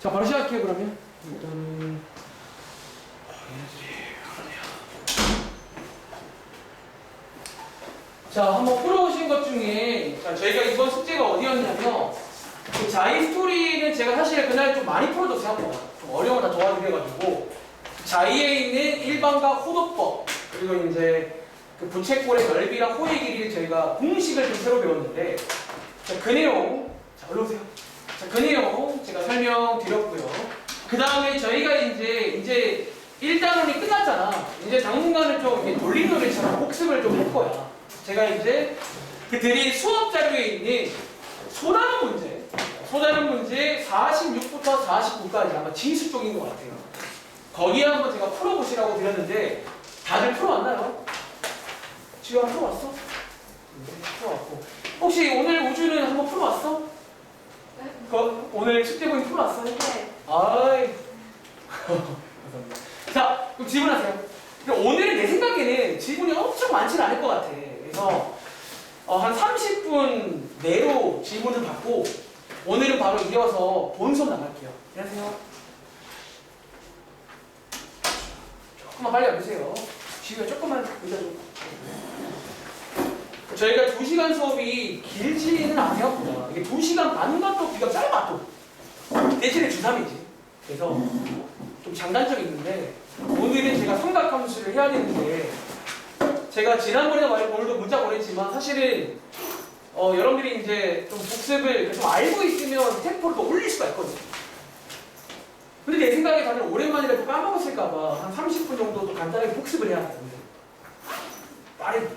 자, 바로 시작할게요, 그러면. 일단은, 얘네들이 하네요. 자, 한번 풀어오신 것 중에, 자, 저희가 이번 숙제가 어디였냐면, 그 자이 스토리는 제가 사실 그날 좀 많이 풀어도 생각보다 좀 어려운 거 다 도와드려가지고, 자이에 있는 일반과 호도법, 그리고 이제 그 부채꼴의 넓이랑 호의 길이를 저희가 공식을 좀 새로 배웠는데, 자, 그 내용, 자, 얼른 오세요. 자, 그 내용 제가 설명드렸고요. 그 다음에 저희가 이제 1단원이 끝났잖아. 이제 당분간은 좀 이렇게 돌림노래처럼 복습을 좀 할 거야. 제가 이제 그 드린 수업 자료에 있는 소단원 문제 46부터 49까지 아마 지수 쪽인 것 같아요. 거기에 한번 제가 풀어보시라고 드렸는데 다들 풀어왔나요? 지금 한번 풀어왔어? 네, 풀어왔고. 혹시 오늘 우주는 한번 풀어왔어? 오늘 숙제본이 풀어왔어요? 네. 아이. 감사합니다. 자, 그럼 질문하세요. 오늘은 내 생각에는 질문이 엄청 많지는 않을 것 같아. 그래서 한 30분 내로 질문을 받고 오늘은 바로 이어서 본 수업 나갈게요. 안녕하세요. 조금만 빨리 와주세요. 지금 조금만 의자 좀. 저희가 2시간 수업이 길지는 않아요. 이게 2시간 반만 또 비가 짧아 또. 대신에 주3이지. 그래서 좀 장단점이 있는데 오늘은 제가 삼각함수를 해야 되는데 제가 지난번에 말했고 오늘도 문자 보냈지만 사실은 여러분들이 이제 좀 복습을 좀 알고 있으면 템포를 더 올릴 수가 있거든요. 근데 내 생각에 다들 오랜만이라도 까먹었을까봐 한 30분 정도 또 간단하게 복습을 해야 되는데 빠르게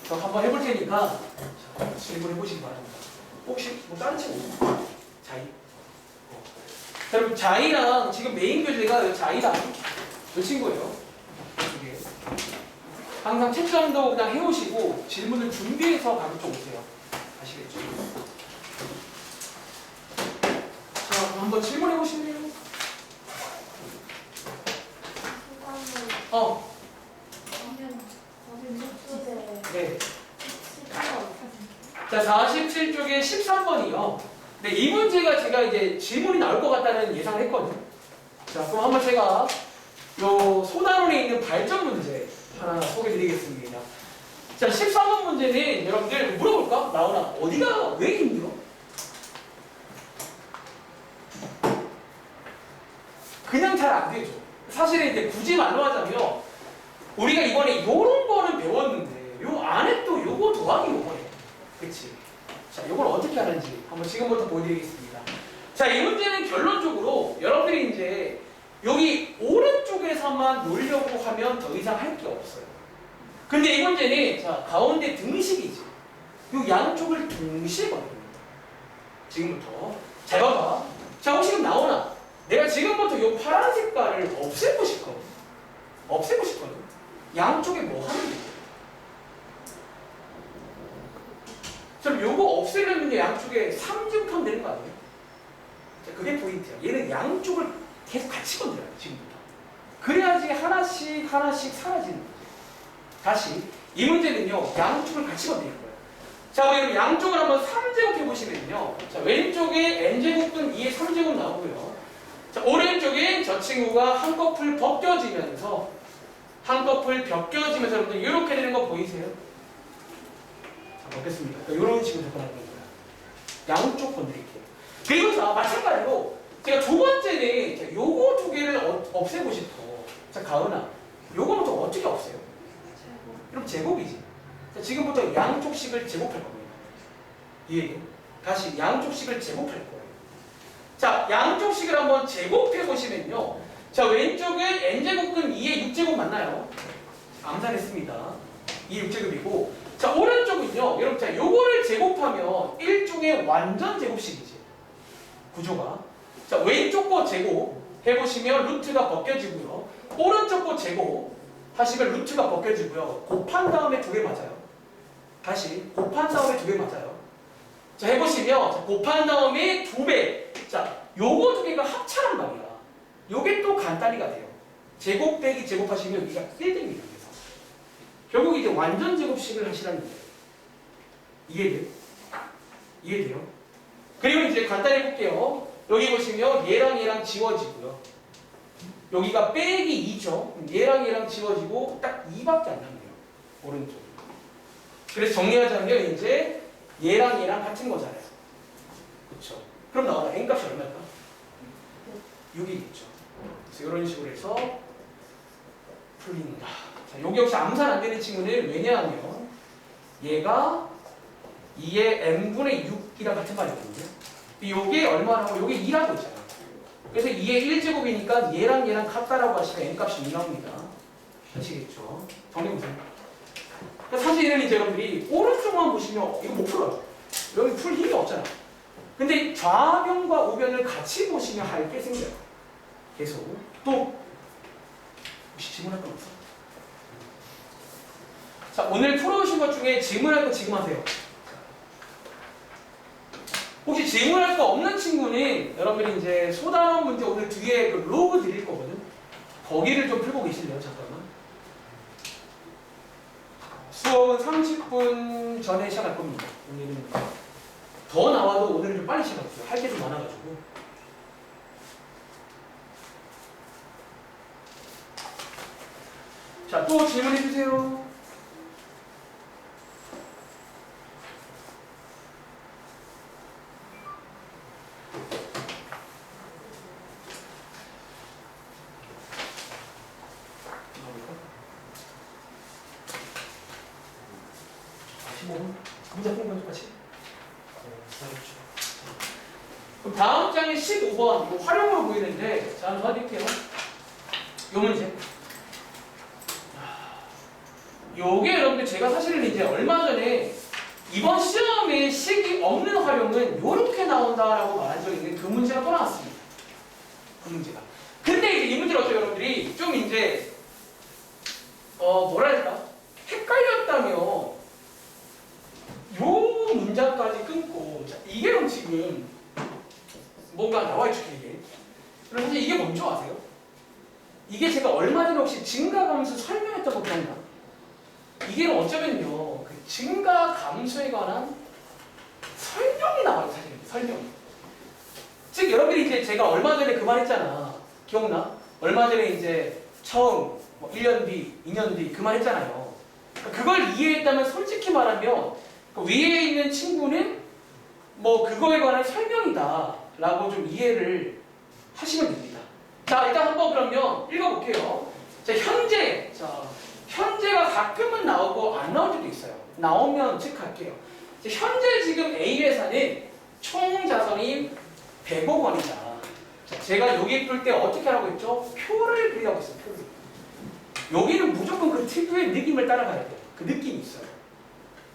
저 한번 해볼 테니까 질문해 보시기 바랍니다. 혹시 뭐 다른 친구 자이? 자, 여러분 자이랑 지금 메인 교재가 자이랑 이 친구예요. 이게 항상 채점도 그냥 해오시고 질문을 준비해서 가르쳐 오세요. 아시겠죠? 자, 한번 질문해 보실래요? 네. 자, 47쪽에 13번이요. 네, 이 문제가 제가 이제 질문이 나올 것 같다는 예상을 했거든요. 자, 그럼 한번 제가 요 소단원에 있는 발전 문제 하나 소개해 드리겠습니다. 자, 13번 문제는 여러분들 물어볼까? 나오나? 어디가 왜 힘들어? 그냥 잘 안 되죠. 사실은 이제 굳이 말로 하자면 우리가 이번에 요런 거는 배웠는데 요 안에 또 요거 더하기 요거네. 그치? 자, 요걸 어떻게 하는지 한번 지금부터 보여드리겠습니다. 자, 이 문제는 결론적으로 여러분들이 이제 여기 오른쪽에서만 놀려고 하면 더 이상 할 게 없어요. 근데 이 문제는 자, 가운데 등식이지. 요 양쪽을 동시에 봐야 됩니다. 지금부터. 잘 봐봐. 자, 혹시 지금 나오나? 내가 지금부터 요 파란 색깔을 없애고 싶거든. 없애고 싶거든. 양쪽에 뭐 하는 거야? 그럼 요거 없애려면 양쪽에 3증하면 되는 거 아니에요? 자, 그게 포인트야. 얘는 양쪽을 계속 같이 건드려요, 지금부터. 그래야지 하나씩 사라지는 거지. 다시, 이 문제는요, 양쪽을 같이 건드릴 거예요. 자, 그럼 양쪽을 한번 3제곱 해보시면요. 자, 왼쪽에 n제곱분 2의 3제곱 나오고요. 자, 오른쪽에 저 친구가 한꺼풀 벗겨지면서 여러분들 이렇게 되는 거 보이세요? 자, 벗겼습니다. 이런 식으로 접근하는 거예요. 양쪽 건드릴게요. 그리고 자, 마찬가지로 제가 두 번째는 요거 두 개를 없애고 싶어. 자, 가은아, 요거는 또 어떻게 없애요? 그럼 제곱이지. 자, 지금부터 양쪽식을 제곱할 겁니다. 이해해요? 다시 양쪽식을 제곱할 거예요. 자, 양쪽식을 한번 제곱해 보시면요. 자, 왼쪽에 n제곱근 2의 6제곱 맞나요? 암산했습니다. 2 6제곱이고, 자, 오른쪽은요. 여러분, 자, 요거를 제곱하면 일종의 완전 제곱식이지. 구조가. 자, 왼쪽 거 제곱 해보시면 루트가 벗겨지고요. 오른쪽 거 제곱 하시면 루트가 벗겨지고요. 곱한 다음에 두 개 맞아요. 다시 곱한 다음에 두 개 맞아요. 자, 해보시면 자, 곱한 다음에 2배. 자, 요거 두 개가 합차란 말이야. 요게 또 간단히가 돼요. 제곱 빼기 제곱하시면 여기가 1됩니다. 그래서 결국 이제 완전 제곱식을 하시라는 거예요. 이해돼요? 이해돼요? 그리고 이제 간단히 해볼게요. 여기 보시면 얘랑 지워지고요. 여기가 빼기 2죠. 얘랑 지워지고 딱 2밖에 안 남네요. 오른쪽. 그래서 정리하자면 이제 얘랑 같은 거잖아요. 그렇죠. 그럼 나와라. n값이 얼마일까? 6이겠죠. 그래서 이런 식으로 해서 풀린다. 자, 여기 역시 암산 안 되는 친구는 왜냐하면 얘가 2의 n분의 6이랑 같은 말이거든요. 이게 얼마라고? 이게 2라고 있잖아. 그래서 2의 1제곱이니까 얘랑 같다라고 하시면 n값이 2 나옵니다. 아시겠죠? 정리해보세요. 그러니까 사실은 이제 여러분들이 오른쪽만 보시면 이거 못 풀어요. 여기 풀 힘이 없잖아. 근데 좌변과 우변을 같이 보시면 할 게 생겨요. 계속. 또 혹시 질문할 건 없어? 자, 오늘 풀어오신 것 중에 질문할 거 지금 하세요. 혹시 질문할 거 없는 친구는 여러분들이 이제 소단원 문제 오늘 뒤에 그 로그 드릴 거거든. 거기를 좀 풀고 계실래요? 잠깐만. 수업은 30분 전에 시작할 겁니다. 오늘은 더 나와도 오늘은 좀 빨리 시작할게요. 할 게 좀 많아가지고. 자, 또 질문해 주세요. 문제 푼 거죠, 같이? 그럼 다음 장의 15번, 이거 활용으로 보이는데, 자, 한번 해드릴게요. 요 문제. 요게 여러분들 제가 사실은 이제 얼마 전에 이번 시험에 식이 없는 활용은 요렇게 나온다라고 말한 적이 있는데 그 문제가 또 나왔습니다. 그 문제가. 근데 이제 이 문제를 어쩌면 여러분들이 좀 이제, 뭐랄까? 헷갈렸다면 요 문장까지 끊고, 자, 이게 그럼 지금 뭔가 나와있죠, 이게. 그럼 사실 이게 뭔지 아세요? 이게 제가 얼마 전에 혹시 증가감수 설명했던 거 기억나? 이게 어쩌면요, 그 증가감수에 관한 설명이 나와요, 사실. 설명이. 즉, 여러분들이 이제 제가 얼마 전에 그 말 했잖아. 기억나? 얼마 전에 이제 처음, 1년 뒤, 2년 뒤 그 말 했잖아요. 그걸 이해했다면 솔직히 말하면 그 위에 있는 친구는 뭐 그거에 관한 설명이다 라고 좀 이해를 하시면 됩니다. 자, 일단 한번 그러면 읽어볼게요. 자, 현재가 가끔은 나오고 안 나올 때도 있어요. 나오면 체크할게요. 자, 현재 지금 A회사는 총 자산이 100억 원이다. 자, 제가 여기 풀 때 어떻게 하라고 했죠? 표를 그리라고 했어요. 표를. 여기는 무조건 그 특유의 느낌을 따라가야 돼요. 그 느낌이 있어요.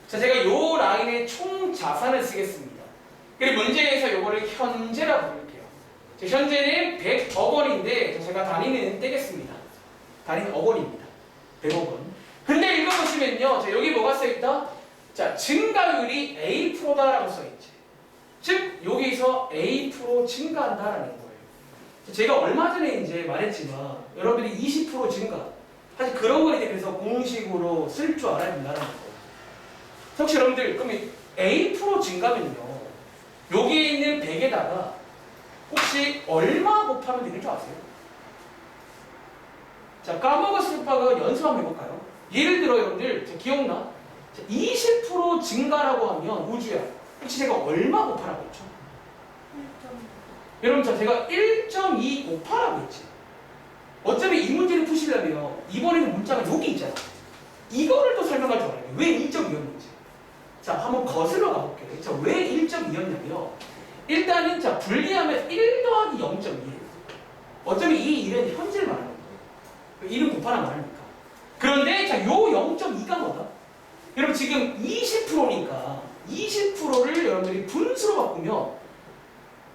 자, 제가 요 라인에 총 자산을 쓰겠습니다. 그리고 문제에서 요거를 현재라고 부를게요. 자, 현재는 100억 원인데 제가 단위는 떼겠습니다. 단위는 억 원입니다. 100억 원. 근데 읽어보시면요. 자, 여기 뭐가 써있다? 자, 증가율이 A%다라고 써있지. 즉, 여기서 A% 증가한다라는 거예요. 제가 얼마 전에 이제 말했지만 여러분들이 20% 증가. 사실 그런 걸 이제 그래서 공식으로 쓸 줄 알아야 된다는 거예요. 혹시 여러분들 그러면 A% 증가면요. 여기에 있는 100에다가 혹시 얼마 곱하면 되는 줄 아세요? 자, 까먹었을 바가 연습 한번 해볼까요? 예를 들어 여러분들 기억나? 20% 증가라고 하면 우주야. 혹시 제가 얼마 곱하라고 했죠? 1.2. 여러분 제가 1.2 곱하라고 했지. 어차피 이 문제를 푸시려면 이번에는 문자가 여기 있잖아. 이거를 또 설명할 줄 알아요. 왜 1.2였는지. 자, 한번 거슬러 가볼게요. 자, 왜 1.2였냐면 일단은 자, 분리하면 1 더하기 0.2예요. 어차피 이 1은 현재를 말하는 거예요. 1은 곱하라 말하니까. 그런데 자, 요 0.2가 뭐다? 여러분 지금 20%니까 20%를 여러분들이 분수로 바꾸면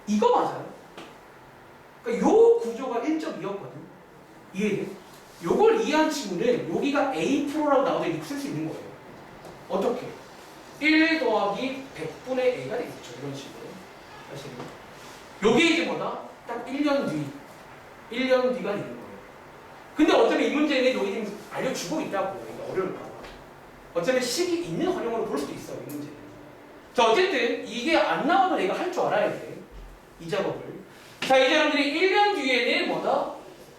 이거 맞아요. 그러니까 요 구조가 1.2였거든. 이해돼? 요걸 이해한 친구는 여기가 A%라고 나오도 이렇게 쓸 수 있는 거예요. 어떻게? 1 더하기 100분의 A가 되겠죠. 이런 식으로. 사실은. 요게 이제 뭐다? 딱 1년 뒤. 1년 뒤가 되는 거예요. 근데 어차피 이 문제는 여기 지금 알려주고 있다고. 그러니까 어려울까 봐. 어차피 식이 있는 활용으로 볼 수도 있어. 이 문제는. 자, 어쨌든 이게 안 나와도 내가 할 줄 알아야 돼. 이 작업을. 자, 이제 여러분들이 1년 뒤에는 뭐다?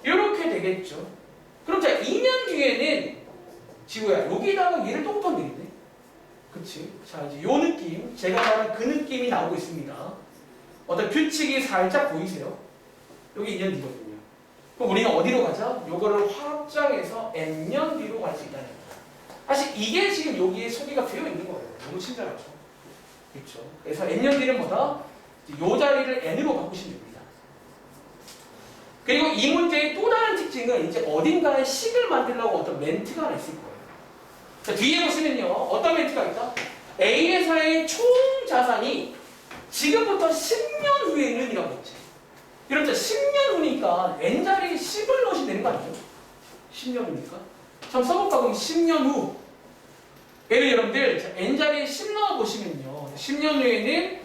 이렇게 되겠죠. 그럼 자, 2년 뒤에는 지구야, 여기다가 얘를 또 곱하면 되겠네. 그치? 자, 이제 요 느낌, 제가 말한 그 느낌이 나오고 있습니다. 어떤 규칙이 살짝 보이세요? 여기 2년 뒤거든요. 그럼 우리는 어디로 가자? 요거를 확장해서 n년 뒤로 갈 수 있다는 거예요. 사실 이게 지금 여기에 소개가 되어 있는 거예요. 너무 친절하죠? 그렇죠? 그래서 n년 뒤는 뭐다? 요 자리를 n으로 바꾸시면 됩니다. 그리고 이 문제의 또 다른 특징은 이제 어딘가에 식을 만들려고 어떤 멘트가 하나 있을 거예요. 자, 뒤에 보시면요. 어떤 멘트가 있다? A 회사의 총 자산이 지금부터 10년 후에는 이라고 했지. 이렇죠. 10년 후니까 n자리에 10을 넣으시면 되는 거 아니에요? 10년 후니까. 참 써볼까? 그럼 10년 후. 예를 여러분들 n자리에 10 넣어보시면요. 10년 후에는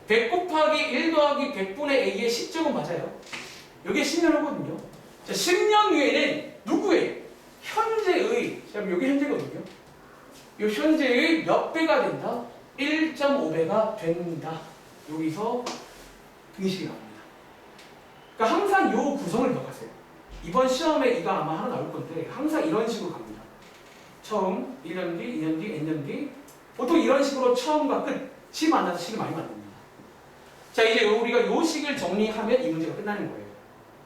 100 곱하기 1 더하기 100분의 a의 10제곱 맞아요. 이게 10년 후거든요. 자, 10년 후에는 누구의? 현재의, 자, 여기 현재거든요. 이 현재의 몇 배가 된다? 1.5배가 된다. 여기서 등식이 나옵니다. 그러니까 항상 이 구성을 기억하세요. 이번 시험에 이거 아마 하나 나올 건데 항상 이런 식으로 갑니다. 처음, 1년 뒤, 2년 뒤, n년 뒤. 보통 이런 식으로 처음과 끝이 만나서 식을 많이 만듭니다. 자, 이제 우리가 이 식을 정리하면 이 문제가 끝나는 거예요.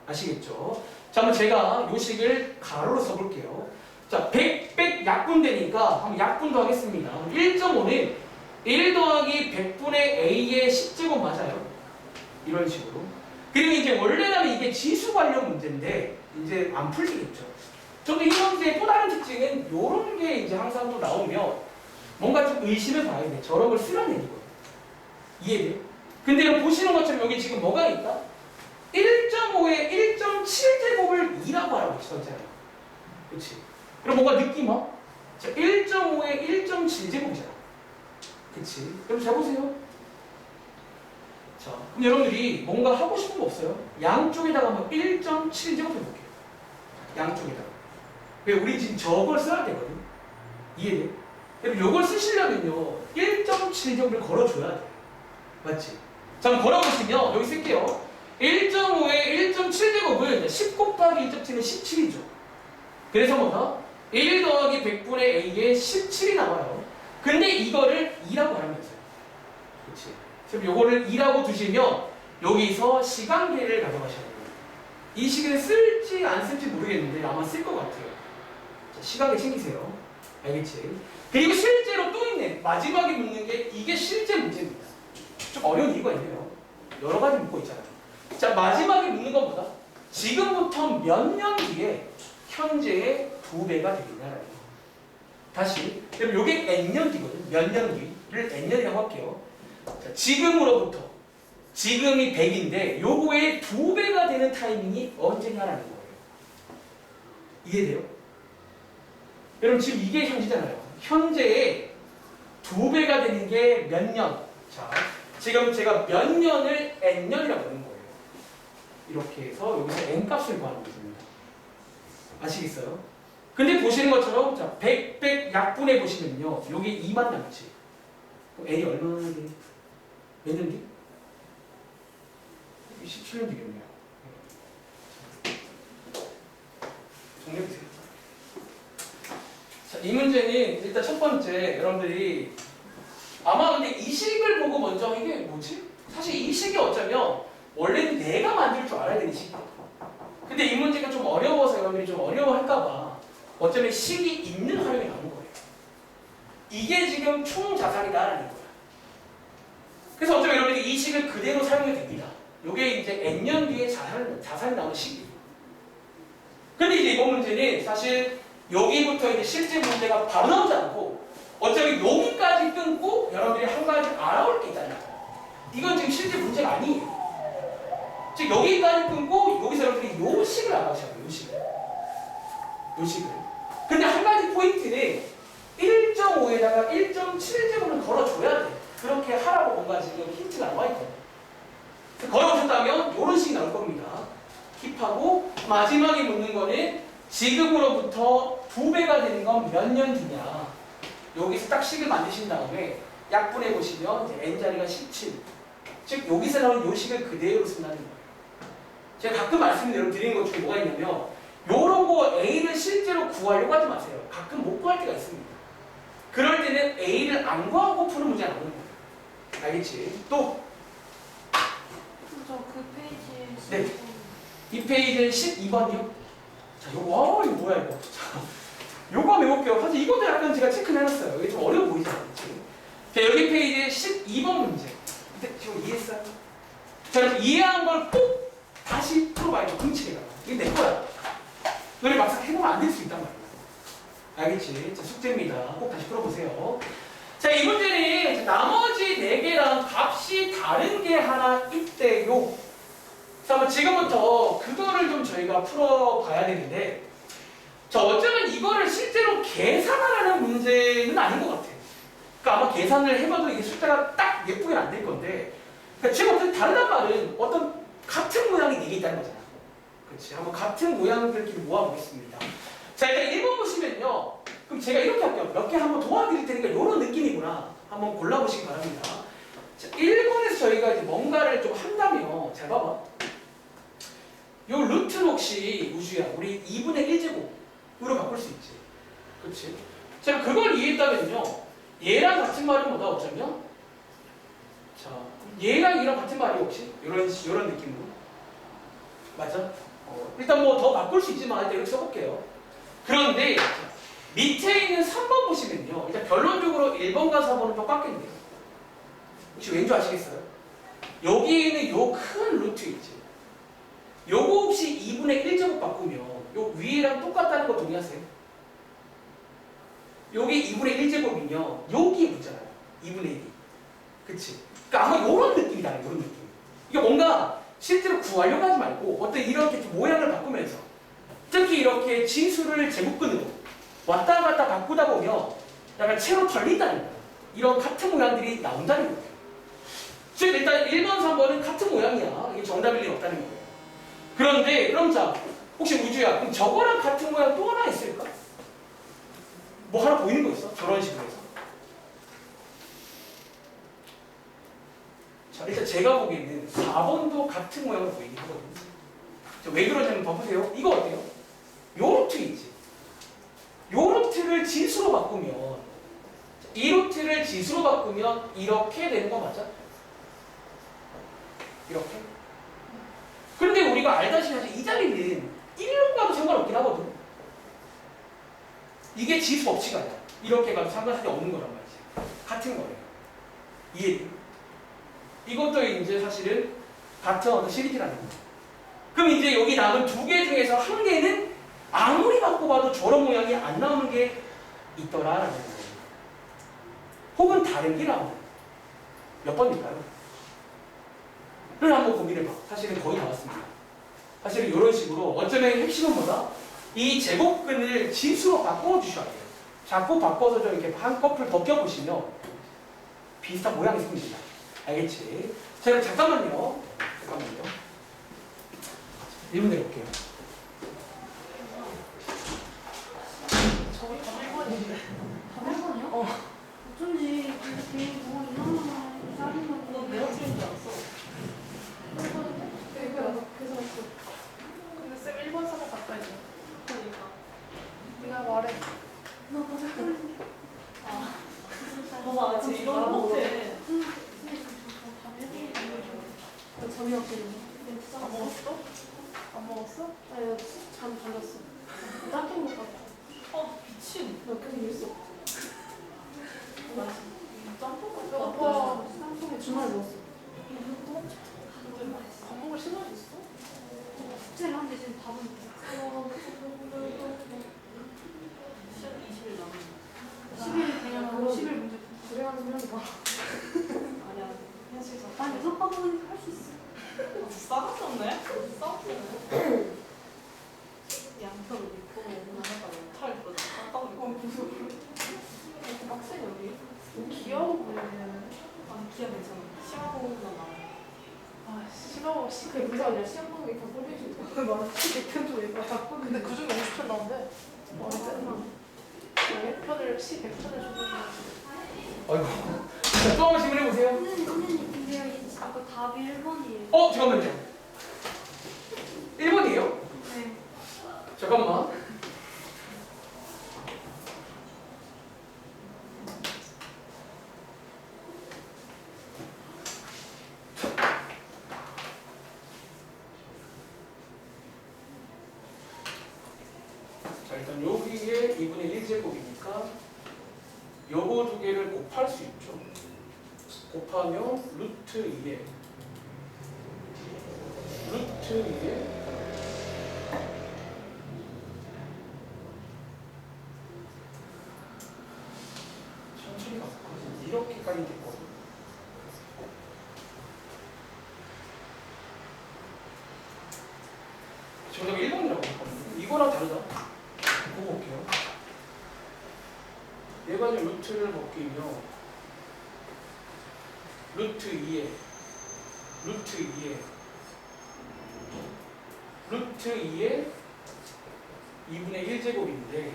아시겠죠? 자, 한번 제가 이 식을 가로로 써볼게요. 자, 100 약분되니까 한번 약분도 하겠습니다. 1.5는 1 더하기 100분의 a의 10제곱 맞아요. 이런 식으로. 그리고 이제 원래라면 이게 지수 관련 문제인데 이제 안 풀리겠죠. 저도 이 문제의 또 다른 특징은 이런 게 이제 항상 또 나오면 뭔가 좀 의심을 봐야 돼. 저런 걸 쓰라는 얘기거든요. 이해돼요? 근데 여러분 보시는 것처럼 여기 지금 뭐가 있다? 1.5에 1.7제곱을 2라고 하라고 했잖아요. 그렇지? 그럼 뭔가 느낌 와? 자, 1.5에 1.7제곱이잖아. 그치? 그럼 잘 보세요. 자, 그럼 여러분들이 뭔가 하고 싶은 거 없어요? 양쪽에다가 한번 1.7제곱 해볼게요. 양쪽에다가. 왜 우리 지금 저걸 써야 되거든? 이해돼? 여러분 이걸 쓰시려면요 1.7제곱을 걸어줘야 돼. 맞지? 자, 그럼 걸어보시면 여기 쓸게요. 1.5에 1.7제곱은 10 곱하기 1.7은 17이죠. 그래서 뭐다? 1 더하기 100분의 a의 17이 나와요. 근데 이거를 2라고 하면서요. 그치? 그럼 요거를 2라고 두시면 여기서 시간계를 가져가셔야 돼요. 이 식을 쓸지 안 쓸지 모르겠는데 아마 쓸 것 같아요. 자, 시간계 챙기세요. 알겠지? 그리고 실제로 또 있네. 마지막에 묻는 게 이게 실제 문제입니다. 좀 어려운 이유가 있네요. 여러 가지 묻고 있잖아요. 자, 마지막에 묻는 것보다 지금부터 몇 년 뒤에 현재의 2배가 되겠냐라는 거. 다시, 그럼 요게 n년 뒤거든. 몇 년 뒤를 n년이라고 할게요. 자, 지금으로부터 지금이 100인데 요거의 2배가 되는 타이밍이 언제냐라는 거예요. 이해돼요? 여러분 지금 이게 현재잖아요. 현재의 2배가 되는 게 몇 년? 자, 지금 제가 몇 년을 n년이라고 하는 거예요. 이렇게 해서 여기서 n값을 구하는 것입니다. 아시겠어요? 근데 보시는 것처럼 자, 100 약분해 보시면요. 여기 2만 남지. 그럼 n이 얼마나 돼? 몇 년 뒤? 17년 뒤겠네요. 정리해보세요. 자, 이 문제는 일단 첫 번째 여러분들이 아마 근데 이 식을 보고 먼저 이게 뭐지? 사실 이 식이 어쩌면 원래는 내가 만들 줄 알아야 되는 식이거든. 근데 이 문제가 좀 어려워서 여러분들이 좀 어려워할까봐 어쩌면 식이 있는 활용이 나오는 거예요. 이게 지금 총 자산이다라는 거야. 그래서 어쩌면 여러분들이 이 식을 그대로 사용해도 됩니다. 이게 이제 n년 뒤에 자산이 나오는 식이에요. 근데 이제 이번 문제는 사실 여기부터 이제 실제 문제가 바로 나오지 않고 어차피 여기까지 끊고 여러분들이 한 가지 알아올 게 있다는 거예요. 이건 지금 실제 문제가 아니에요. 즉 여기까지 끊고 여기서 여러분들이 요 식을 알아보셔야 돼요. 요 식을. 요 식을. 근데 한 가지 포인트는 1.5에다가 1.7제곱을 걸어줘야 돼. 그렇게 하라고 뭔가 지금 힌트가 나와 있거든요. 걸어보셨다면 이런 식이 나올 겁니다. 킵하고 마지막에 묻는 거는 지금으로부터 2배가 되는 건 몇 년 뒤냐. 여기서 딱 식을 만드신 다음에 약분해 보시면 이제 n자리가 17. 즉 여기서 나온 요 식을 그대로 쓴다는 거예요. 제가 가끔 말씀드리는 것 중에 뭐가 있냐면 요런 거 A를 실제로 구하려고 하지 마세요. 가끔 못 구할 때가 있습니다. 그럴 때는 A를 안 구하고 푸는 문제 나오는 거예요. 알겠지? 또 저 그 페이지에 네. 이 페이지는 12번이요. 자, 요거 이거 뭐야 이거. 자, 요거 한번 해볼게요. 사실 이것도 약간 제가 체크를 해놨어요. 이게 좀 어려워 보이잖아요. 그치? 자, 여기 페이지에 12번 문제. 근데 지금 이해했어요? 자, 그럼 이해한 걸 꼭 다시 풀어봐야 돼. 공치해가. 이게 내 거야. 너네 막상 해보면 안 될 수 있단 말이야. 알겠지? 자, 숙제입니다. 꼭 다시 풀어보세요. 자, 이 문제는 나머지 4개랑 값이 다른 게 하나 있대요. 자, 한번 지금부터 그거를 좀 저희가 풀어봐야 되는데, 자, 어쩌면 이거를 실제로 계산하라는 문제는 아닌 것 같아요. 그러니까 아마 계산을 해봐도 이게 숫자가 딱 예쁘게 안 될 건데, 그러니까 지금 어쨌든 다르단 말은 어떤 같은 모양이 4개 있다는 거잖아. 그렇지? 한번 같은 모양들끼리 모아보겠습니다. 자, 일단 1번 보시면요. 그럼 제가 이렇게 할게요. 몇 개 한번 도와드릴 테니까 이런 느낌이구나. 한번 골라보시기 바랍니다. 자, 1번에서 저희가 이제 뭔가를 좀 한다면, 잘 봐봐. 요 루트는 혹시 우주야, 우리 2분의 1제곱으로 바꿀 수 있지. 그렇지? 제가 그걸 이해했다면요. 얘랑 같은 말이 뭐다, 어쩌면? 자, 얘랑 얘랑 같은 말이 혹시? 이런 느낌으로. 맞아? 일단 뭐 더 바꿀 수 있지만 일단 이렇게 써볼게요. 그런데 밑에 있는 3번 보시면요. 일단 결론적으로 1번과 4번은 똑같겠네요. 혹시 왠지 아시겠어요? 여기에는 요 큰 루트 있지. 요거 혹시 2분의 1제곱 바꾸면 요 위에랑 똑같다는 거 동의하세요? 요게 2분의 1제곱이면 여기 붙잖아요. 2분의 1이. 그치? 그러니까 아마 요런 느낌이다. 요런 느낌. 이게 뭔가 실제로 구하려고 하지 말고 어떤 이렇게 좀 모양을 바꾸면서 특히 이렇게 진수를 제곱근으로 왔다 갔다 바꾸다 보면 약간 채로 털린다는 거예요. 이런 같은 모양들이 나온다는 거예요. 즉 일단 1번, 3번은 같은 모양이야. 이게 정답일 리 없다는 거예요. 그런데 그럼 자 혹시 우주야 그럼 저거랑 같은 모양 또 하나 있을까? 뭐 하나 보이는 거 있어? 저런 식으로 해서. 자 일단 제가 보기에는 4번도 같은 모양으로 보이긴 하거든요. 자, 왜 그러냐면 봐보세요. 이거 어때요? 요 루트 있지. 요 루트를 지수로 바꾸면 이 루트를 지수로 바꾸면 이렇게 되는 거 맞아? 이렇게? 그런데 우리가 알다시피 이 자리는 1로 가도 상관없긴 하거든. 이게 지수 법칙 아니야. 이렇게 가도 상관이 없는 거란 말이지. 같은 거예요. 이해? 이것도 이제 사실은 같은 어떤 시리즈라는 거예요. 그럼 이제 여기 남은 2개 중에서 한 개는 아무리 바꿔봐도 저런 모양이 안 나오는 게 있더라라는 거예요. 혹은 다른 게 나오는 몇 번일까요? 를 한번 고민해봐. 사실은 거의 나왔습니다. 사실은 이런 식으로 어쩌면 핵심은 뭐다? 이 제곱근을 지수로 바꿔주셔야 돼요. 자꾸 바꿔서 좀 이렇게 한꺼풀 벗겨보시면 비슷한 모양이 생깁니다. 알겠지? 자, 잠깐만요. 1분 내려올게요. 저거 다 1번인데. 다 1번이요? 어쩐지 근데 되게 뭐 이상한 짜증나고 너 내가 찍은 줄 알았어. 네, 나도 그래서 했어. 근데 쌤 1번 사고 가까이 줘. 그러니까. 네가 말해. 나 맞아. 아. 봐봐, 쟤 이런 거 못해. 잠이 없거든요. 안 먹었어? 안 먹었어? 아니, 잠 달렸어. 짝꿍 못 봤어. 미친. 나 계속 이랬어. 짬뽕 배고파. 쌍둥이 주말 먹었어. 밥 먹을 시간이 있어? 숙제를 하는데 지금 밥은 시간 20일 남았는데. 10일 그냥 50일 문제 그래가지고 그냥 봐. 아니야. 현실에서. 난 여섯 번 보니까 할 수 있어. 싸웠었네? 싸웠네. 양털 입고 오구나 해봐. 탈 입고 깜빡 입고. 무슨. 이렇게 빡세 여기. 귀여워 보이네. 아니 기억 괜찮아. 시험 보고만 나와. 아, 시험 그게 문제 아니라 시험 보는 게다 꼴리지. 맞아. 백편도 왜 자꾸 근데 그 중에 50편 나온대. 짜증나. 100편을 100편을 줘서 아이고. 자, 또 한번 질문해보세요. 선생님, 근데요, 아까 답이 1번이에요. 잠깐만요. 잠깐만. 자, 일단 여기에 2분의 1제곱이니까 요거 두 개를 곱할 수 있죠. 곱하면 루트 2에 천천히 갔거든. 이렇게까지 됐거든. 정답 1번이라고 했거든요. 이거랑 다르다. 보고 볼게요. 얘가 이제 루트를 벗기며 루트 2에 2분의 1제곱인데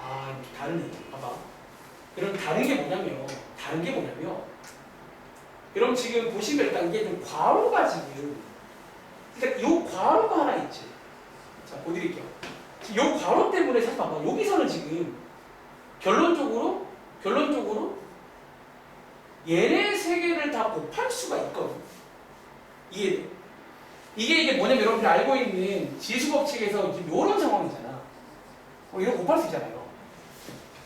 아 다르네. 봐봐. 그럼 다른 게 뭐냐면 여러분 지금 보시면 일단 이게 좀 괄호가 지금 그러니까 요 괄호가 하나 있지. 자 보여드릴게요. 요 괄호 때문에 사실 봐봐. 여기서는 지금 결론적으로 얘네 세 개를 다 곱할 수가 있거든. 이해돼? 이게 뭐냐면 여러분들이 알고 있는 지수법칙에서 지금 요런 상황이잖아. 이거 곱할 수 있잖아요.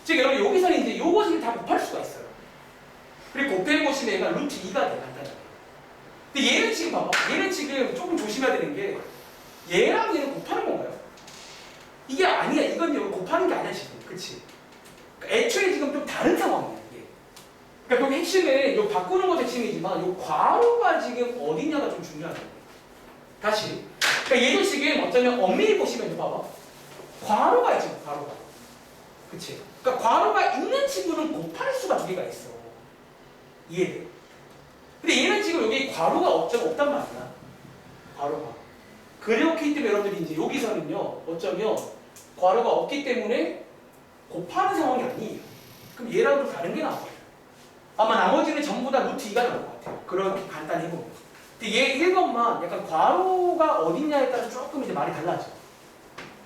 즉 여러분 여기서는 이제 요것을 다 곱할 수가 있어요. 그리고 곱해보시면 얘가 루트 2가 돼 간단하게. 근데 얘는 지금 봐봐. 얘는 지금 조금 조심해야 되는 게 얘랑 얘는 곱하는 건가요? 이게 아니야. 이건 여기 곱하는 게 아니야 지금. 그치? 그러니까 애초에 지금 좀 다른 상황이야 이게. 그러니까 여기 핵심은 요 바꾸는 것도 핵심이지만 요 괄호가 지금 어디냐가 좀 중요하다. 다시. 그러니까 얘도 지금 어쩌면 엄밀히 보시면 봐봐. 괄호가 있지 괄호가. 그치? 그러니까 괄호가 있는 친구는 곱할 수가 두 개가 있어. 이해돼? 근데 얘는 지금 여기 괄호가 없단 말이야. 괄호가. 그렇기 때문에 여러분들이 이제 여기서는요, 어쩌면 괄호가 없기 때문에 곱하는 상황이 아니에요. 그럼 얘랑 좀 다른 게 나와요. 아마 나머지는 전부 다 루트 2가 나올 것 같아요. 그렇게 간단히 해보면. 근데 얘 1번만 약간 괄호가 어딨냐에 따라 조금 이제 말이 달라져.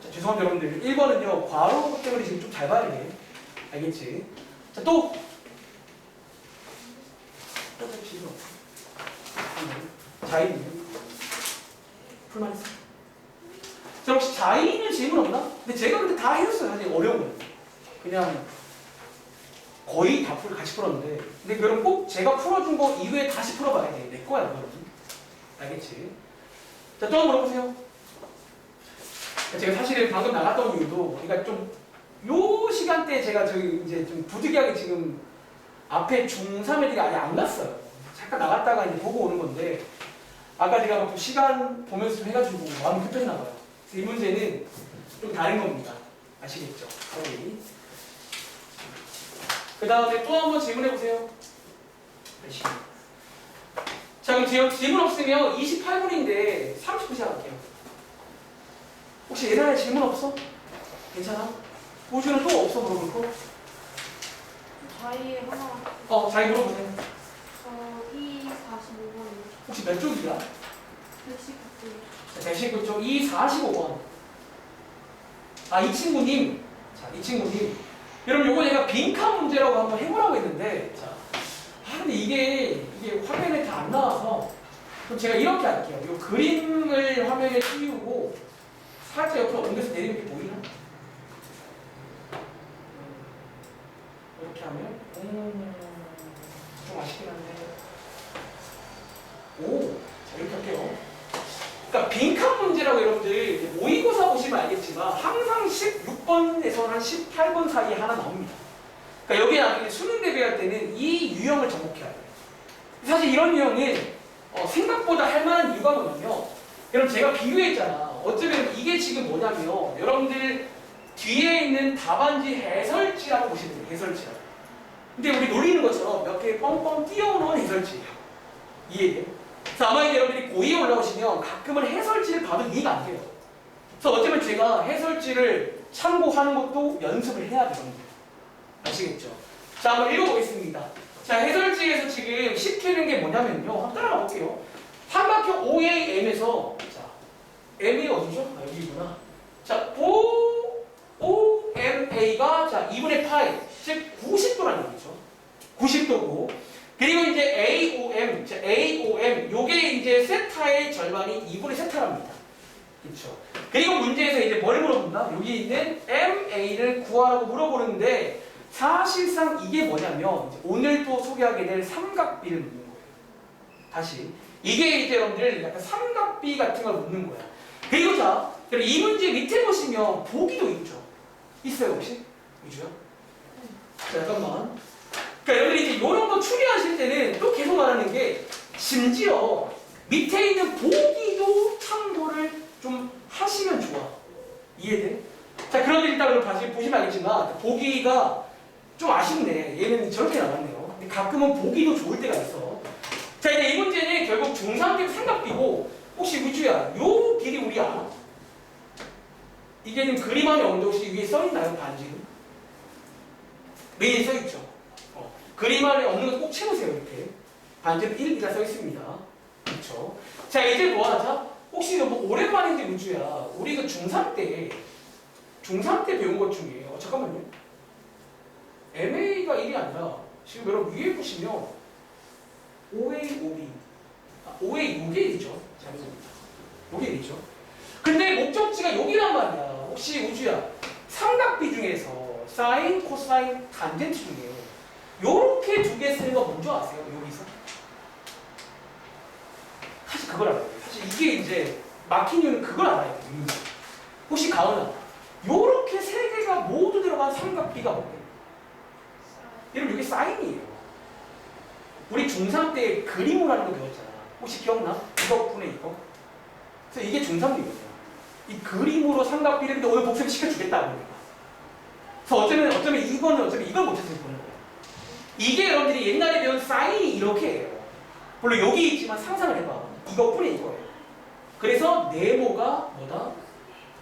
자, 죄송합니다, 여러분들. 1번은요, 괄호 때문에 지금 좀 잘 봐야 돼. 알겠지? 자, 또. 자인이요. 풀만 했어. 자, 혹시 자인은 질문 없나? 근데 제가 근데 다 해줬어요. 사실 어려운 거는. 그냥 거의 다 같이 풀었는데. 근데 그럼 꼭 제가 풀어준 거 이후에 다시 풀어봐야 돼. 내 거야, 여러분. 알겠지? 자, 또 한번 물어보세요. 제가 사실은 방금 나갔던 이유도, 그러니까 좀, 요 시간대에 제가 저기 이제 좀 부득이하게 지금 앞에 중3 애들이 아직 안 갔어요. 잠깐 나갔다가 이제 보고 오는 건데, 아까 제가 막 좀 시간 보면서 좀 해가지고 마음이 급했나 봐요. 그래서 이 문제는 좀 다른 겁니다. 아시겠죠? 거의. 그 다음에 또 한번 질문해보세요. 자, 그럼 질문 없으면 28분인데 30분 시작할게요. 혹시 예전에 질문 없어? 괜찮아? 보시는 또 없어 물어볼 거? 자이 하나. 잘 물어보세요. 이 45번이요. 혹시 몇 쪽이야? 119쪽. 119쪽 245번. 이 친구님. 자, 이 친구님. 여러분 요거 제가 빈칸 문제라고 한번 해보라고 했는데, 자, 근데 이게 화면에 다 안 나와서, 그럼 제가 이렇게 할게요. 요 그림을 화면에 띄우고 살짝 옆으로 옮겨서 내리는 게 보이나? 이렇게 하면 좀 아쉽긴 한데, 자, 이렇게 할게요. 그러니까 빈칸 문제라고 여러분들 모의고사 보시면 알겠지만 항상 16번에서 한 18번 사이에 하나 나옵니다. 그러니까 여기에 나중에 수능 대비할 때는 이 유형을 접목해야 돼요. 사실 이런 유형은 생각보다 할 만한 이유가 뭐냐면, 여러분 제가 비교했잖아. 어쩌면 이게 지금 뭐냐면 여러분들 뒤에 있는 답안지 해설지라고 보시면 돼요. 해설지라고. 근데 우리 놀리는 것처럼 몇 개 뻥뻥 띄워놓은 해설지예요. 이해돼요? 그래서 아마 이제 여러분들이 고2에 올라오시면 가끔은 해설지를 봐도 이해가 안 돼요. 그래서 어쩌면 제가 해설지를 참고하는 것도 연습을 해야 돼요. 아시겠죠? 자, 한번 읽어보겠습니다. 자, 자, 해설지에서 지금 시키는 게 뭐냐면요. 한번 따라가 볼게요. 삼각형 OAM에서 자, M이 어디죠? 아, 여기구나. 자, OMA가 자, 2분의 파이, 즉 90도라는 얘기죠. 90도고. 그리고 이제 AOM, 자, AOM, 요게 이제 세타의 절반이 2분의 세타랍니다. 그렇죠. 그리고 문제에서 이제 뭘 물어본다? 여기 있는 MA를 구하라고 물어보는데 사실상 이게 뭐냐면 이제 오늘 또 소개하게 될 삼각비를 묻는 거예요. 다시 이게 이제 여러분들 약간 삼각비 같은 걸 묻는 거야. 그리고 자, 그럼 이 문제 밑에 보시면 보기도 있죠. 있어요 혹시? 있죠? 자, 잠깐만. 그러니까 여러분들이 이제 이런 거 추리하실 때는 또 계속 말하는 게 심지어 밑에 있는 보기도 참고를 좀 하시면 좋아. 이해돼? 자, 그런데 일단 여러분 다시 보시면 알겠지만 보기가 좀 아쉽네. 얘는 저렇게 나왔네요. 근데 가끔은 보기도 좋을 때가 있어. 자, 이제 이 문제는 결국 중상격 삼각비고 혹시 우주야, 요 길이 우리 알아? 이게 지금 그림안에 없는데 혹시 위에 써있나요? 반지름? 메인에 써있죠. 그림안에 없는 거 꼭 채우세요. 이렇게 반지름 1이라 써있습니다. 그렇죠. 자, 이제 뭐 하자? 혹시 뭐 오랜만인지 우주야, 우리 그 중3 때 배운 것 중에 잠깐만요. MA가 1이 아니라 지금 여러분 위에 보시면 OA, OB, OA 요게 1이죠. 잘못입니다. 요게 1이죠. 근데 목적지가 여기란 말이야. 혹시 우주야, 삼각비 중에서 사인, 코사인, 탄젠트 중에 요렇게 두 개 쓰는 거 뭔지 아세요? 여기서? 사실 그걸 알아야 돼. 사실 이게 이제 막힌 이유는 그걸 알아야 돼. 혹시 가은아, 요렇게 세 개가 모두 들어간 삼각비가 뭐예요? 여러분 이게 사인이에요. 우리 중3 때 그림으로 하는 거 배웠잖아. 혹시 기억나? 이거분의 이거. 그래서 이게 중3비거든요. 이 그림으로 삼각비를 근데 오늘 복습 시켜주겠다. 그래서 어쩌면 이거는 어쩌면 이걸 못해서 보는 거예요. 이게 여러분들이 옛날에 배운 사인이 이렇게 해요. 물론 여기 있지만 상상을 해봐. 이것뿐이 이거예요. 그래서 네모가 뭐다?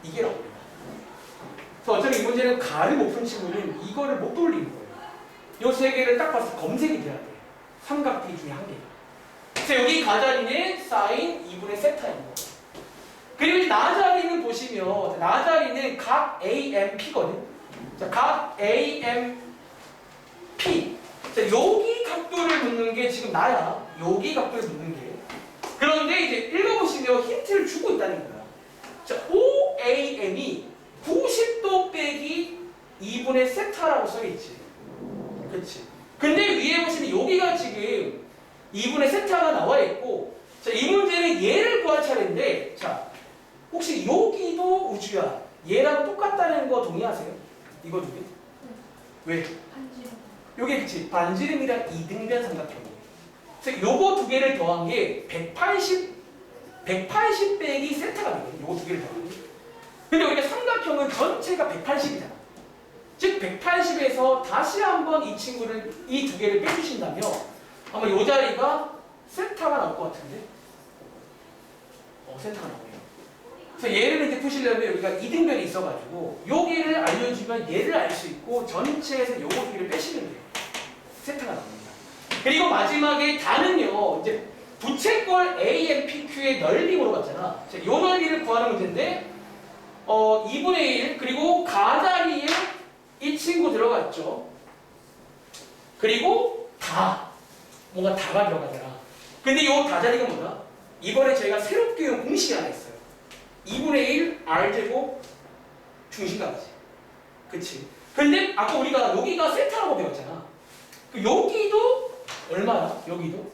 이게 나옵니다. 그래서 어쩌면 이 문제는 가를 못 푼 친구는 이거를 못 돌리는 거예요. 이 세 개를 딱 봐서 검색이 돼야 돼. 삼각비 중에 한 개가. 그래서 여기 가자리는 사인 2분의 세타인 거예요. 그리고 이 나자리는 보시면 나자리는 각 AMP거든. 자, 각 AMP. 자, 여기 각도를 묻는 게 지금 나야. 여기 각도를 묻는 게. 그런데 이제 읽어보시면 힌트를 주고 있다는 거야. 자, OAM이 90도 빼기 2분의 세타라고 써있지. 그렇지. 근데 위에 보시면 여기가 지금 2분의 세타가 나와 있고, 자, 이 문제는 얘를 구할 차례인데, 자, 혹시 여기도 우주야, 얘랑 똑같다는 거 동의하세요? 이거 두 개? 왜? 반지름. 요게 그치, 반지름이랑 이등변 삼각형이에요. 그래서 요거 두 개를 더한 게 180 빼기 세타가 되거든요. 요거 두 개를 더한 게. 근데 우리가 삼각형은 전체가 180이잖아. 즉 180에서 다시 한번 이 친구를, 이 두 개를 빼주신다면 아마 요 자리가 세타가 나올 것 같은데? 세타가 나오네요. 그래서 얘를 이제 푸시려면 여기가 이등변이 있어가지고 여기를 알려주면 얘를 알 수 있고 전체에서 요거 두 개를 빼시면 돼요. 세타가 나옵니다. 그리고 마지막에 다는요, 이제 부채꼴 AMPQ의 넓이 물어봤잖아. 이 넓이를 구하는 문제인데 2분의 1 그리고 가자리에 이 친구 들어갔죠. 그리고 뭔가 다가 들어가잖아. 근데 이 다자리가 뭐야? 이번에 저희가 새롭게 온 공식이 하나 있어요. 2분의 1 R제곱 중심각이지. 그치? 근데 아까 우리가 여기가 세타라고 배웠잖아. 여기도 얼마야? 여기도?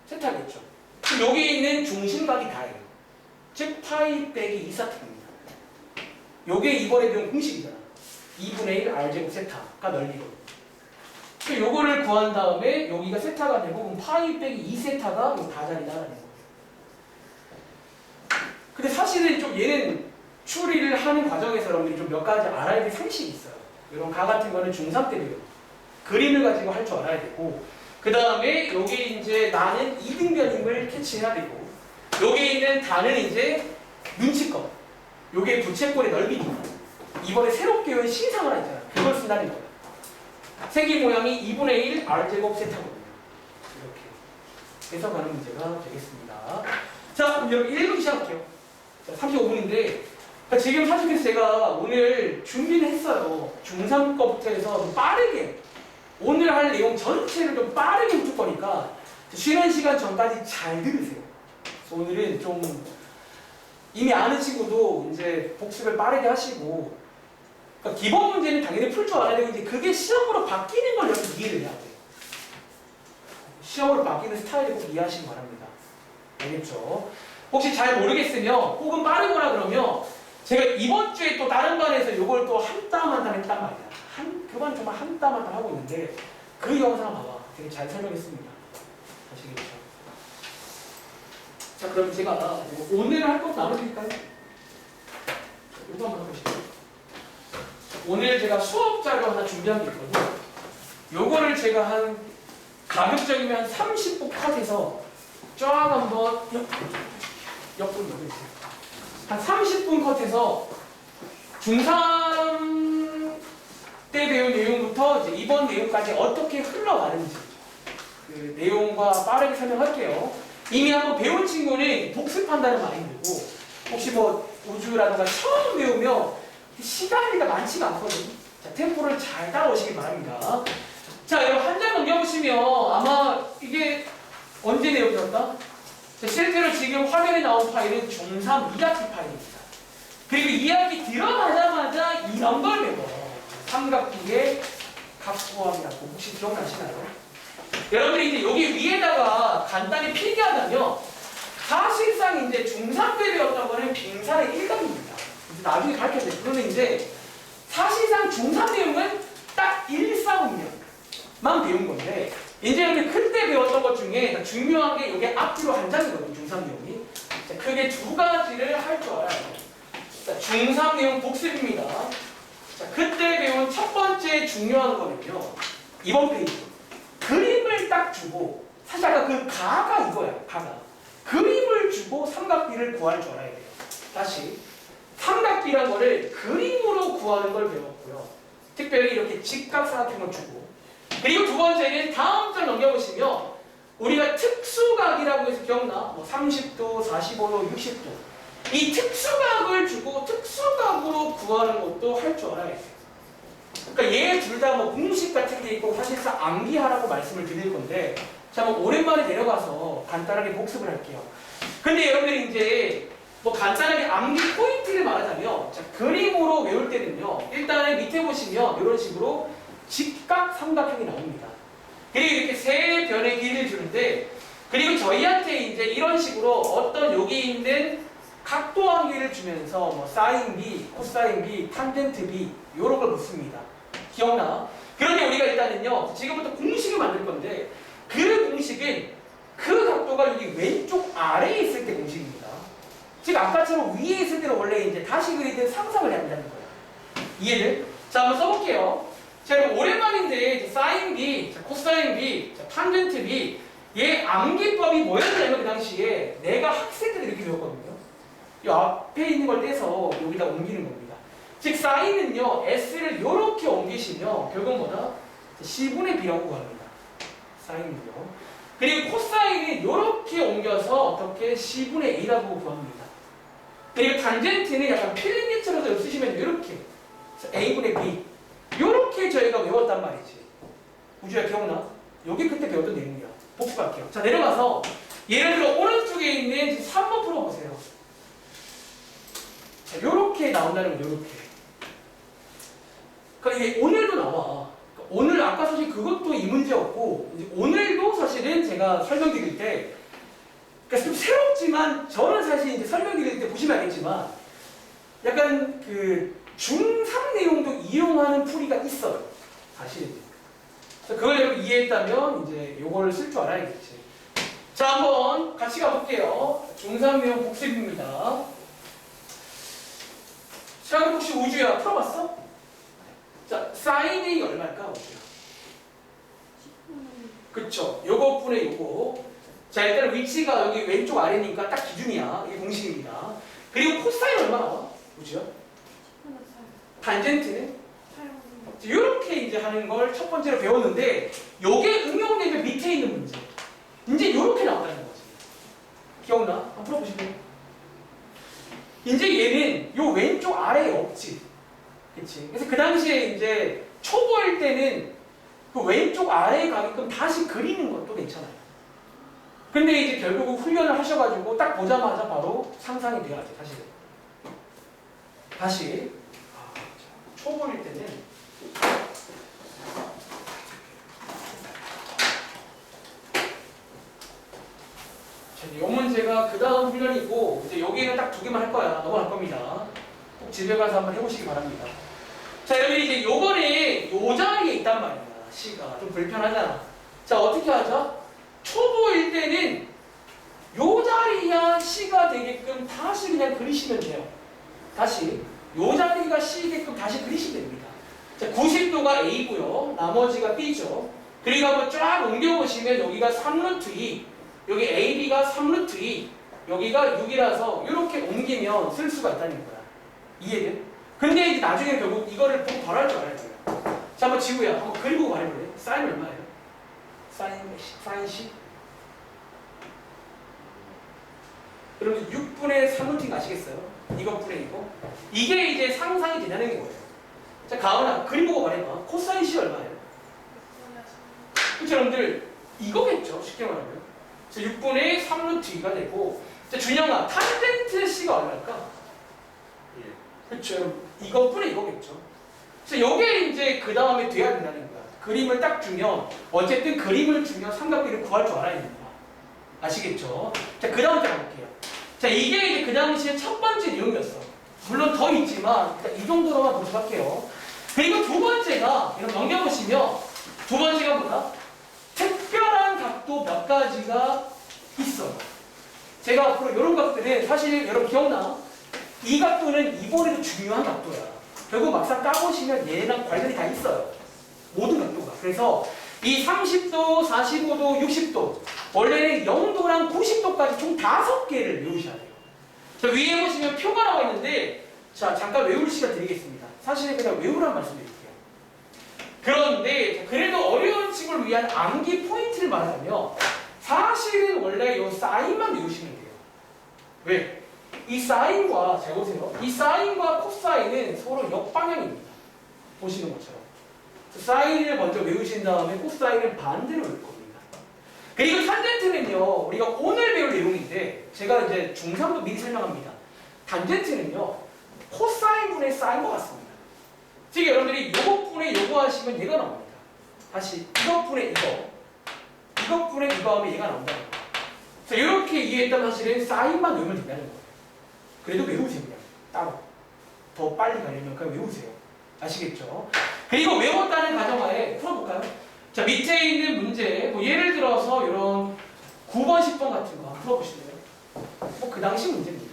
세타겠죠. 그럼 여기 있는 중심각이 다예요. 즉 파이 빼기 2사타입니다. 요게 이번에 배운 공식이잖아. 2분의 1 R제곱 세타가 넓이거든. 그래서 요거를 구한 다음에 여기가 세타가 되고 그럼 파이 빼기 2세타가 요 다자리다라는 거예요. 근데 사실은 좀 얘는 추리를 하는 과정에서 여러분들이 좀 몇 가지 알아야 될 상식이 있어요. 이런 가 같은 거는 중3 때 배워요. 그림을 가지고 할 줄 알아야 되고, 그 다음에 여기 이제 나는 이등변임을 캐치해야 되고, 여기 있는 다는 이제 눈치껏 요게 부채꼴의 넓이니까 이번에 새롭게 온 신상을 하나 있잖아. 그걸 쓴다는 거야. 생긴 모양이 2분의 1 r제곱 세타거든요. 이렇게 해서 가는 문제가 되겠습니다. 자, 그럼 여러분 1분 시작할게요. 자, 35분인데 지금 사실 그래서 제가 오늘 준비를 했어요. 중3 거부터 해서 좀 빠르게 오늘 할 내용 전체를 좀 빠르게 훑을 거니까 쉬는 시간 전까지 잘 들으세요. 그래서 오늘은 좀 이미 아는 친구도 이제 복습을 빠르게 하시고, 그러니까 기본 문제는 당연히 풀 줄 알아야 되고 이제 그게 시험으로 바뀌는 걸 여러분 이해를 해야 돼요. 시험으로 바뀌는 스타일을 꼭 이해하시기 바랍니다. 알겠죠? 혹시 잘 모르겠으면 혹은 빠르거나 그러면 제가 이번 주에 또 다른 반에서 이걸 또 한 땀 한 땀 했단 말이야. 그 반 정말 한 땀 한 땀 하고 있는데 그 영상 봐봐. 되게 잘 설명했습니다. 아시겠죠? 자, 그럼 제가 오늘 할 것 나눠드릴까요? 이거 한번 해보시죠. 오늘 제가 수업 자료 하나 준비한 게 있거든요. 요거를 제가 한 가급적이면 한 30분 컷해서 쫙 한번 옆으로 넣어주세요. 한 30분 컷해서 중3 때 배운 내용부터 이제 이번 내용까지 어떻게 흘러가는지 그 내용과 빠르게 설명할게요. 이미 한번 배운 친구는 복습한다는 마인드고, 혹시 뭐 우주라든가 처음 배우면 시간이 많지가 않거든요. 자, 템포를 잘 따라오시기 바랍니다. 자, 여러분 한 장 넘겨보시면 아마 이게 언제 내용이었다? 실제로 지금 화면에 나온 파일은 중3 2학기 파일입니다. 그리고 2학기 들어가자마자 이런 걸 배워요. 삼각형의 각구함이라고 혹시 기억나시나요? 여러분들이 이제 여기 위에다가 간단히 필기하자면 사실상 이제 중3 때 배웠던 거는 빙산의 일각입니다. 나중에 가르쳐줘요. 그러면 이제 사실상 중3 내용은 딱 1, 4, 5년만 배운 건데, 이제 여러분들 그때 배웠던 것 중에 중요한 게 이게 앞뒤로 한 장이거든요. 중3 내용이. 자, 크게 두 가지를 할 줄 알아야 돼요. 자, 중3 내용 복습입니다. 자, 그때 배운 첫 번째 중요한 거는요. 이번 페이지. 그림을 딱 주고, 사실 아까 그 가가 이거야. 가가. 그림을 주고 삼각비를 구할 줄 알아야 돼요. 다시. 삼각비란 거를 그림으로 구하는 걸 배웠고요. 특별히 이렇게 직각삼각형을 주고, 그리고 두 번째는 다음 장 넘겨보시면 우리가 특수각이라고 해서 기억나? 뭐 30도, 45도, 60도. 이 특수각을 주고 특수각으로 구하는 것도 할 줄 알아야 돼요. 그러니까 얘 둘 다 뭐 공식 같은 게 있고 사실상 암기하라고 말씀을 드릴 건데, 자, 뭐 오랜만에 내려가서 간단하게 복습을 할게요. 근데 여러분들이 이제 뭐 간단하게 암기 포인트를 말하자면, 자, 그림으로 외울 때는요, 일단은 밑에 보시면 이런 식으로 직각 삼각형이 나옵니다. 그리고 이렇게 세 변의 길이를 주는데, 그리고 저희한테 이제 이런 식으로 어떤 여기 있는 각도 관계를 주면서 뭐 사인 B, 코사인 B, 탄젠트 B 이런 걸 묻습니다. 기억나? 그런데 우리가 일단은요, 지금부터 공식을 만들 건데, 그 공식은 그 각도가 여기 왼쪽 아래에 있을 때 공식입니다. 즉 아까처럼 위에 있을 때는 원래 이제 다시 그리든 상상을 해야 한다는 거예요. 이해를? 자, 한번 써볼게요. 자, 그럼 오랜만인데 사인 B, 코사인 B, 탄젠트 B, 얘 암기법이 뭐였냐면 그 당시에 내가 학생 때 이렇게 배웠거든요. 이 앞에 있는 걸 떼서 여기다 옮기는 겁니다. 즉 사인은요, S를 이렇게 옮기시면 결국 뭐다? C분의 B라고 구합니다. 사인은요. 그리고 코사인은 이렇게 옮겨서 어떻게 C분의 A라고 구합니다. 그리고 탄젠트는 약간 필링기처럼 쓰시면 이렇게 A분의 B 이렇게 저희가 외웠단 말이지. 우주야 기억나? 여기 그때 배웠던 내용이야. 복습할게요. 자, 내려가서 예를 들어 오른쪽에 있는 3번 풀어보세요. 자, 요렇게 나온다는 거, 요렇게. 그러니까 이게 오늘도 나와. 그러니까 오늘 아까 사실 그것도 이 문제였고, 이제 오늘도 사실은 제가 설명드릴 때, 그러니까 좀 새롭지만 저는 사실 이제 설명드릴 때 보시면 알겠지만, 약간 그 중3 내용도 이용하는 풀이가 있어요. 사실은. 그걸 여러분 이해했다면 이제 요거를 쓸 줄 알아야겠지. 자, 한번 같이 가볼게요. 중3 내용 복습입니다. 자, 그럼 혹시 우주야 풀어봤어? 자, 사인 A 얼마일까? 우주야. 그쵸. 요거분의 요거. 자, 일단 위치가 여기 왼쪽 아래니까 딱 기준이야. 이게 공식입니다. 그리고 코사인 얼마 나와? 우주야? 탄젠트는? 이렇게 이제 하는 걸 첫 번째로 배웠는데 요게 응용되면 밑에 있는 문제. 이제 이렇게 나온다는 거지. 기억나? 한번 풀어보실게요. 이제 얘는 요 왼쪽 아래에 없지. 그치? 그래서 그 당시에 이제 초보일 때는 그 왼쪽 아래에 가게끔 다시 그리는 것도 괜찮아요. 근데 이제 결국 훈련을 하셔가지고 딱 보자마자 바로 상상이 돼야지, 사실은. 다시. 초보일 때는 이 문제가 그 다음 훈련이고 이제 여기는 딱 2개만 할 거야. 넘어갈 겁니다. 꼭 집에 가서 한번 해보시기 바랍니다. 자, 여러분 이제 요번에 요 자리에 있단 말이야. C가 좀 불편하잖아. 자, 어떻게 하자? 초보일 때는 요 자리야 C가 되게끔 다시 그냥 그리시면 돼요. 다시 요 자리가 C게끔 다시 그리시면 됩니다. 자, 90도가 A고요. 나머지가 B죠. 그리고 한번 쫙 옮겨보시면 여기가 3루트 2, 여기 AB가 3루트 2, 여기가 6이라서 이렇게 옮기면 쓸 수가 있다는 거야. 이해돼? 근데 이제 나중에 결국 이거를 보고 바로 할 줄 알아야 돼요. 자, 한번 지구야. 한번 그리고 말해볼래? 사인 얼마예요? 사인 C? 여러분 6분의 3루팅 아시겠어요? 이것분의 이거. 이게 이제 상상이 되냐는 거예요. 자, 가은아 그림 보고 말해봐. 코사인 C 얼마예요? 그쵸, 여러분들 이거겠죠, 쉽게 말하면. 자, 6분의 3루트 2가 되고. 자, 준영아 탄젠트 C가 얼마일까? 그쵸, 이것분의 이거겠죠. 그래서 이게 이제 그 다음에 돼야 된다는 거야. 그림을 딱 주면 어쨌든 그림을 주면 삼각비를 구할 줄 알아야 됩니다. 아시겠죠? 자, 그 다음 때 가볼게요. 자, 이게 이제 그 당시에 첫 번째 내용이었어. 물론 더 있지만 일단 이 정도로만 도착할게요. 그리고 두 번째가 여러분 넘겨보시면 두 번째가 뭐다? 특별한 각도 몇 가지가 있어요. 제가 앞으로 이런 각도는 사실 여러분 기억나? 이 각도는 이번에도 중요한 각도야. 결국 막상 까보시면 얘랑 관련이 다 있어요. 모든 각도가. 그래서 이 30도, 45도, 60도 원래는 0도랑 90도까지 총 5개를 외우셔야 돼요. 자, 위에 보시면 표가 나와 있는데 자, 잠깐 외울 시간 드리겠습니다. 사실은 그냥 외우란 말씀드릴게요. 그런데 그래도 어려운 친구를 위한 암기 포인트를 말하자면 사실은 원래 이 사인만 외우시면 돼요. 왜? 이 사인과, 잘 보세요. 이 사인과 코사인은 서로 역방향입니다. 보시는 것처럼. 사인을 먼저 외우신 다음에 코사인을 반대로 외울 겁니다. 그리고 탄젠트는요, 우리가 오늘 배울 내용인데, 제가 이제 중3도 미리 설명합니다. 탄젠트는요, 코사인분의 사인과 같습니다. 즉, 여러분들이 요것분의 요거 하시면 얘가 나옵니다. 다시, 이것분의 이거, 이것분의 이거 하면 얘가 나온다는 거예요. 자, 이렇게 이해했다면 사실은 사인만 외우면 된다는 거예요. 그래도 외우세요, 그냥. 따로. 더 빨리 가려면 그냥 외우세요. 아시겠죠? 그리고 외웠다는 가정하에 풀어볼까요? 자, 밑에 있는 문제, 뭐 예를 들어서 이런 9번, 10번 같은 거 풀어보실래요? 뭐 그 당시 문제입니다.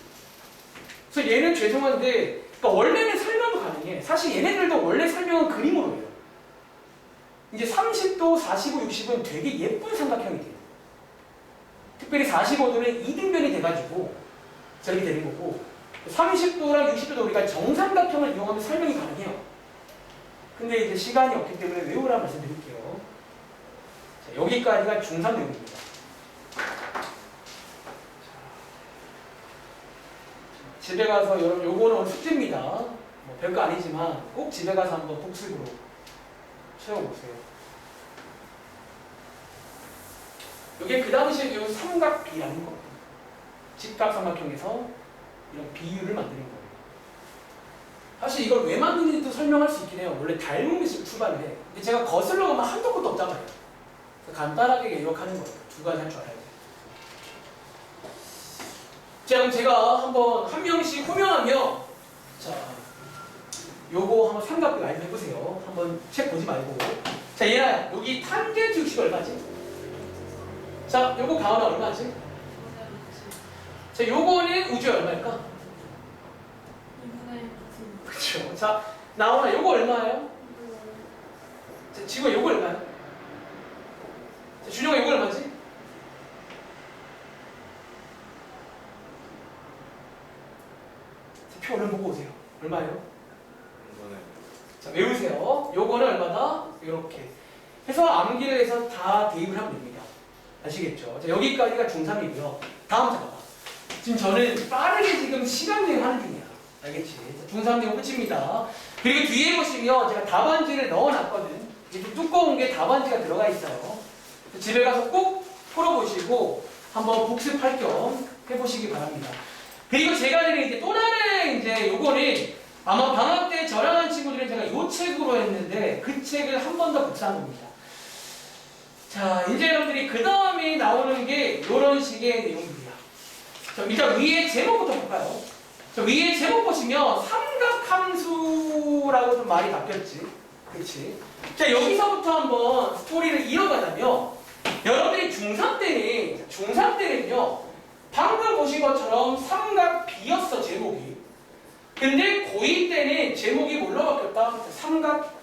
그래서 얘는 죄송한데, 그러니까 원래는 설명도 가능해. 사실 얘네들도 원래 설명은 그림으로 해요. 이제 30도, 45, 60은 되게 예쁜 삼각형이 돼요. 특별히 45도는 이등변이 돼가지고 저렇게 되는 거고, 30도랑 60도도 우리가 정삼각형을 이용하면 설명이 가능해요. 근데 이제 시간이 없기 때문에 외우라 말씀드릴게요. 자, 여기까지가 중3 내용입니다. 집에 가서 여러분 요거는 오늘 숙제입니다. 뭐 별거 아니지만 꼭 집에 가서 한번 복습으로 채워보세요. 이게 그 당시에 요 삼각비라는 겁니다. 직각삼각형에서 이런 비율을 만드는 거예요. 사실 이걸 왜 만드는지도 설명할 수 있긴 해요. 원래 닮은 미술 출발을 해. 근데 제가 거슬러 가면 한도 끝도 없잖아요. 간단하게 기억하는 거예요. 두 가지 할 줄 알아야 돼요. 자, 그럼 제가 한번 한 명씩 호명하며 자, 요거 한번 삼각비 많이 해보세요. 한번 책 보지 말고. 자, 얘야, 여기 탄젠트 60 얼마지? 자, 요거 가은아 얼마지? 자, 요거는 우주 얼마일까? 그렇죠. 자, 나오나 요거 얼마예요? 자, 지금 요거 얼마야? 자, 준영아 요거 얼마지? 자, 표 얼른 보고 오세요. 얼마예요? 자, 외우세요. 요거는 얼마다? 이렇게 해서 암기를 해서 다 대입을 하면 됩니다. 아시겠죠? 자, 여기까지가 중3이고요. 다음 잠깐만. 지금 저는 빠르게 지금 시간 여행하는 중이야. 알겠지? 중3 내용 끝입니다. 그리고 뒤에 보시면 제가 답안지를 넣어놨거든. 이게 좀 두꺼운 게 답안지가 들어가 있어요. 집에 가서 꼭 풀어보시고 한번 복습할 겸 해보시기 바랍니다. 그리고 제가 드린 이제 또 다른 이제 요거는 아마 방학 때 저랑 한 친구들은 제가 요 책으로 했는데 그 책을 한 번 더 복사한 겁니다. 자, 이제 여러분들이 그 다음에 나오는 게 요런 식의 내용입니다. 자, 일단 위에 제목부터 볼까요? 자, 위에 제목 보시면 삼각함수라고 좀 말이 바뀌었지. 그치? 자, 여기서부터 한번 스토리를 이어가자면 여러분들이 중3 때는요 방금 보신 것처럼 삼각 B였어 제목이. 근데 고2 때는 제목이 뭘로 바뀌었다? 삼각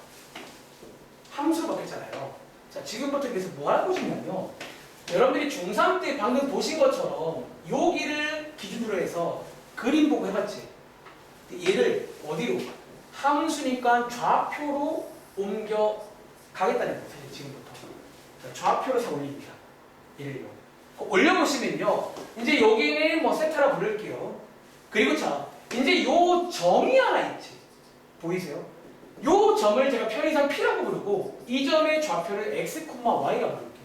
함수로 바뀌었잖아요. 자, 지금부터 그래서 뭐 할 것이냐면 여러분들이 중3 때 방금 보신 것처럼 여기를 기준으로 해서 그림 보고 해봤지. 얘를 어디로? 함수니까 좌표로 옮겨 가겠다는 거예요. 사실 지금부터. 자, 좌표로 다 올립니다. 얘를요. 올려보시면요. 이제 여기는 뭐 세타라 부를게요. 그리고 자, 이제 요 점이 하나 있지. 보이세요? 요 점을 제가 편의상 P라고 부르고 이 점의 좌표를 X, Y라 부를게요.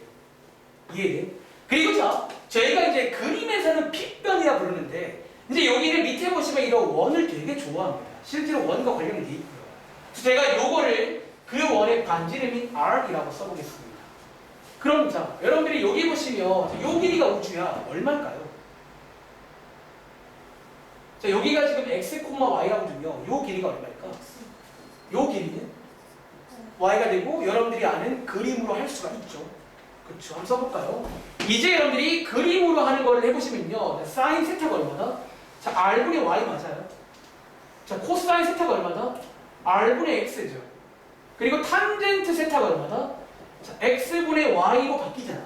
이해돼? 그리고 자, 저희가 이제 그림에서는 P변이라 부르는데 이제 여기를 밑에 보시면 이런 원을 되게 좋아합니다. 실제로 원과 관련이 돼 있고요. 그래서 제가 요거를 그 원의 반지름인 R이라고 써보겠습니다. 그럼 자, 여러분들이 여기 보시면 요 길이가 우주야. 얼마일까요? 자, 여기가 지금 X, Y라고 주면 요 길이가 얼마일까? 요 길이는 Y가 되고 여러분들이 아는 그림으로 할 수가 있죠. 그렇죠? 한번 써볼까요? 이제 여러분들이 그림으로 하는 거를 해보시면요. 사인 세타가 얼마다? 자, R분의 Y 맞아요. 자, 코사인 세타가 얼마다? R분의 X죠. 그리고 탄젠트 세타가 얼마다? 자, X분의 Y로 바뀌잖아.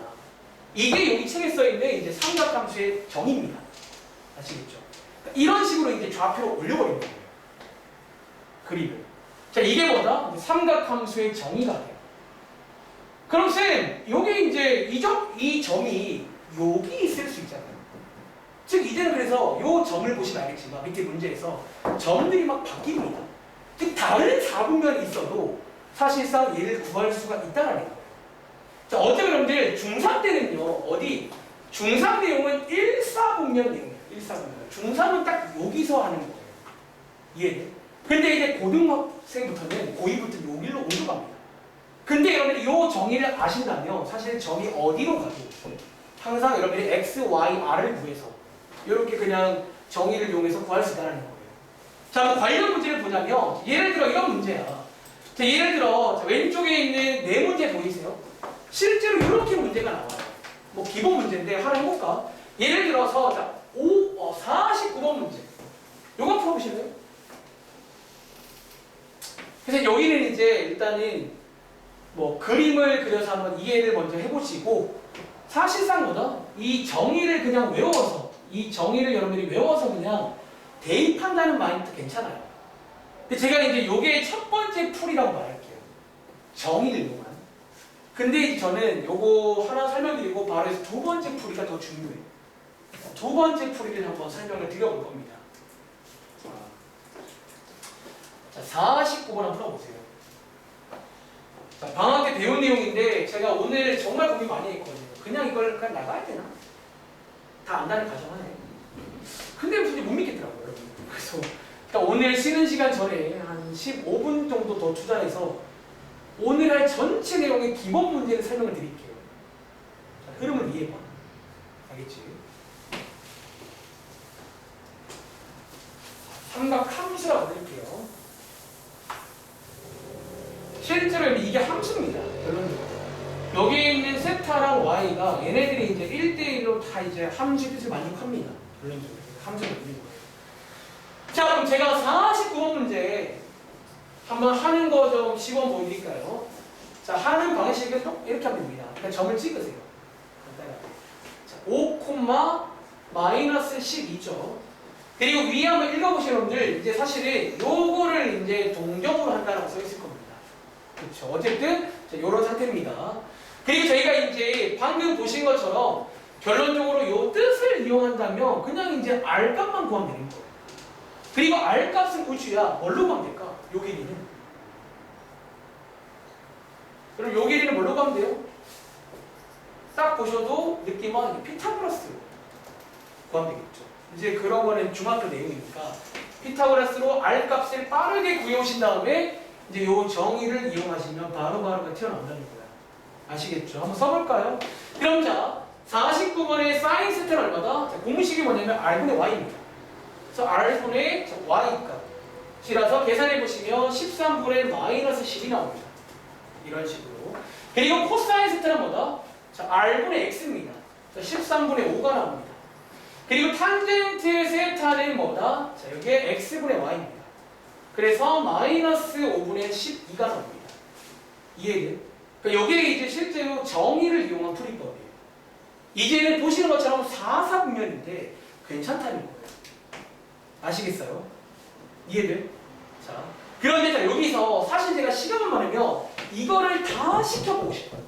이게 여기 책에 써있는 이제 삼각함수의 정의입니다. 아시겠죠? 그러니까 이런 식으로 이제 좌표로 올려버리는 거예요. 그림을. 자, 이게 뭐다? 삼각함수의 정의가 돼요. 그럼 쌤, 여기 이제 이 점이 여기 있을 수 있잖아요. 즉 이제는 그래서 이 점을 보시면 알겠지만 밑에 문제에서 점들이 막 바뀝니다. 즉 다른 사분면이 있어도 사실상 얘를 구할 수가 있다는 거예요. 자, 어제 여러분들 중3 때는요. 어디? 중3 내용은 1사분면 내용이에요. 1사분면. 중3은 딱 여기서 하는 거예요. 이해돼? 근데 이제 고등학생부터는 고2부터 여기로 옮겨갑니다. 근데 여러분들이 이 정의를 아신다면 사실 점이 어디로 가도 항상 여러분들이 X, Y, R을 구해서 이렇게 그냥 정의를 이용해서 구할 수 있다는 거예요. 자, 뭐 관련 문제를 보자면 예를 들어 이런 문제야. 자, 예를 들어 왼쪽에 있는 네 문제 보이세요? 실제로 이렇게 문제가 나와요. 뭐 기본 문제인데 하나 해볼까? 예를 들어서 자, 49번 문제. 요거 풀어보실래요? 그래서 여기는 이제 일단은 뭐 그림을 그려서 한번 이해를 먼저 해보시고 사실상 뭐다? 이 정의를 그냥 외워서 이 정의를 여러분들이 외워서 그냥 대입한다는 마인드도 괜찮아요. 근데 제가 이제 요게 첫 번째 풀이라고 말할게요. 정의를 이용한. 근데 이제 저는 요거 하나 설명드리고 바로 해서 두 번째 풀이가 더 중요해요. 두 번째 풀이를 한번 설명을 드려볼 겁니다. 자, 49번 한번 풀어보세요. 자, 방학 때 배운 내용인데 제가 오늘 정말 고민 많이 했거든요. 그냥 이걸 그냥 나가야 되나? 다 안다는 가정하네. 근데 무슨 못 믿겠더라고요, 여러분. 그래서 일단 오늘 쉬는 시간 전에 한 15분 정도 더 투자해서 오늘 할 전체 내용의 기본 문제를 설명을 드릴게요. 자, 흐름을 이해해봐. 알겠지? 삼각함수라고 드릴게요. 실제로 이게 함수입니다. 결론적으로. 여기에 있는 세타랑 Y가 얘네들이 이제 1대1로 다 이제 함수 뜻을 만족합니다. 결론적으로. 함수를 부르는 거예요. 자, 그럼 제가 49번 문제 한번 하는 거 좀 시범 보여드릴까요? 자, 하는 방식은 또 이렇게 하면 됩니다. 그냥 점을 찍으세요. 간단하게. 자, 5,-12죠. 그리고 위에 한번 읽어보시는 분들 이제 사실은 요거를 이제 동경으로 한다라고 써있을 겁니다. 그렇죠. 어쨌든 이런 상태입니다. 그리고 저희가 이제 방금 보신 것처럼 결론적으로 이 뜻을 이용한다면 그냥 이제 R 값만 구하면 되는 거예요. 그리고 R 값은 우주야. 뭘로 가면 될까? 요 길이는. 그럼 요 길이는 뭘로 가면 돼요? 딱 보셔도 느낌은 피타고라스로 구하면 되겠죠. 이제 그런 거는 중학교 내용이니까 피타고라스로 R 값을 빠르게 구해오신 다음에 이제 요 정의를 이용하시면 바로바로 튀어나온다는 거야. 아시겠죠? 한번 써볼까요? 그럼 자, 49번의 사인 세타는 얼마다? 자, 공식이 뭐냐면 R분의 Y입니다. 그래서 R분의 Y 값이라서 계산해보시면 13분의 마이너스 10이 나옵니다. 이런 식으로. 그리고 코사인 세타는 뭐다? 자, R분의 X입니다. 자, 13분의 5가 나옵니다. 그리고 탄젠트 세타는 뭐다? 자, 여기에 X분의 Y입니다. 그래서 마이너스 5분의 12가 나옵니다. 이해돼요? 그러니까 여기에 이제 실제로 정의를 이용한 풀이법이에요. 이제는 보시는 것처럼 4사분면인데 괜찮다는 거예요. 아시겠어요? 이해돼요? 자, 그런데 자, 여기서 사실 제가 시간만 많으면 이거를 다 시켜보고 싶어요.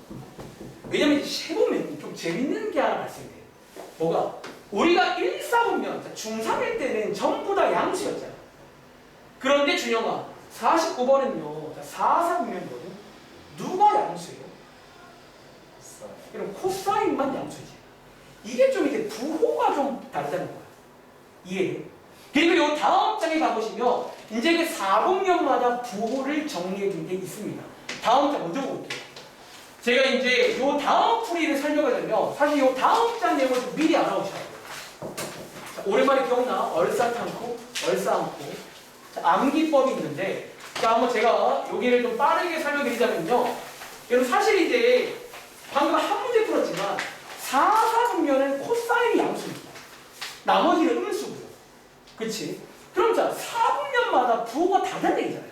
왜냐면 이제 해보면 좀 재밌는 게 하나 발생돼요. 뭐가? 우리가 1, 4분면, 중3일 때는 전부 다 양수였잖아. 그런데 준영아, 49번은요, 4, 4분면이거든. 누가 양수예요? 그럼 코사인만 양수지. 이게 좀 이제 부호가 좀 다르다는 거야. 이해해요? 그리고 요 다음 장에 가보시면 이제 그 4분면마다 부호를 정리해 준 게 있습니다. 다음 장 먼저 볼게요. 제가 이제 요 다음 풀이를 설명하려면 사실 요 다음 장 내용을 좀 미리 알아오셔야 돼요. 자, 오랜만에 기억나? 얼싸탄고, 얼싸안고. 암기법이 있는데, 자, 한번 제가 여기를 좀 빠르게 설명드리자면요. 여러분, 사실 이제 방금 한 문제 풀었지만, 4, 4분면은 코사인이 양수입니다. 나머지는 음수고요. 그치? 그럼 자, 4분면마다 부호가 다른 얘기잖아요.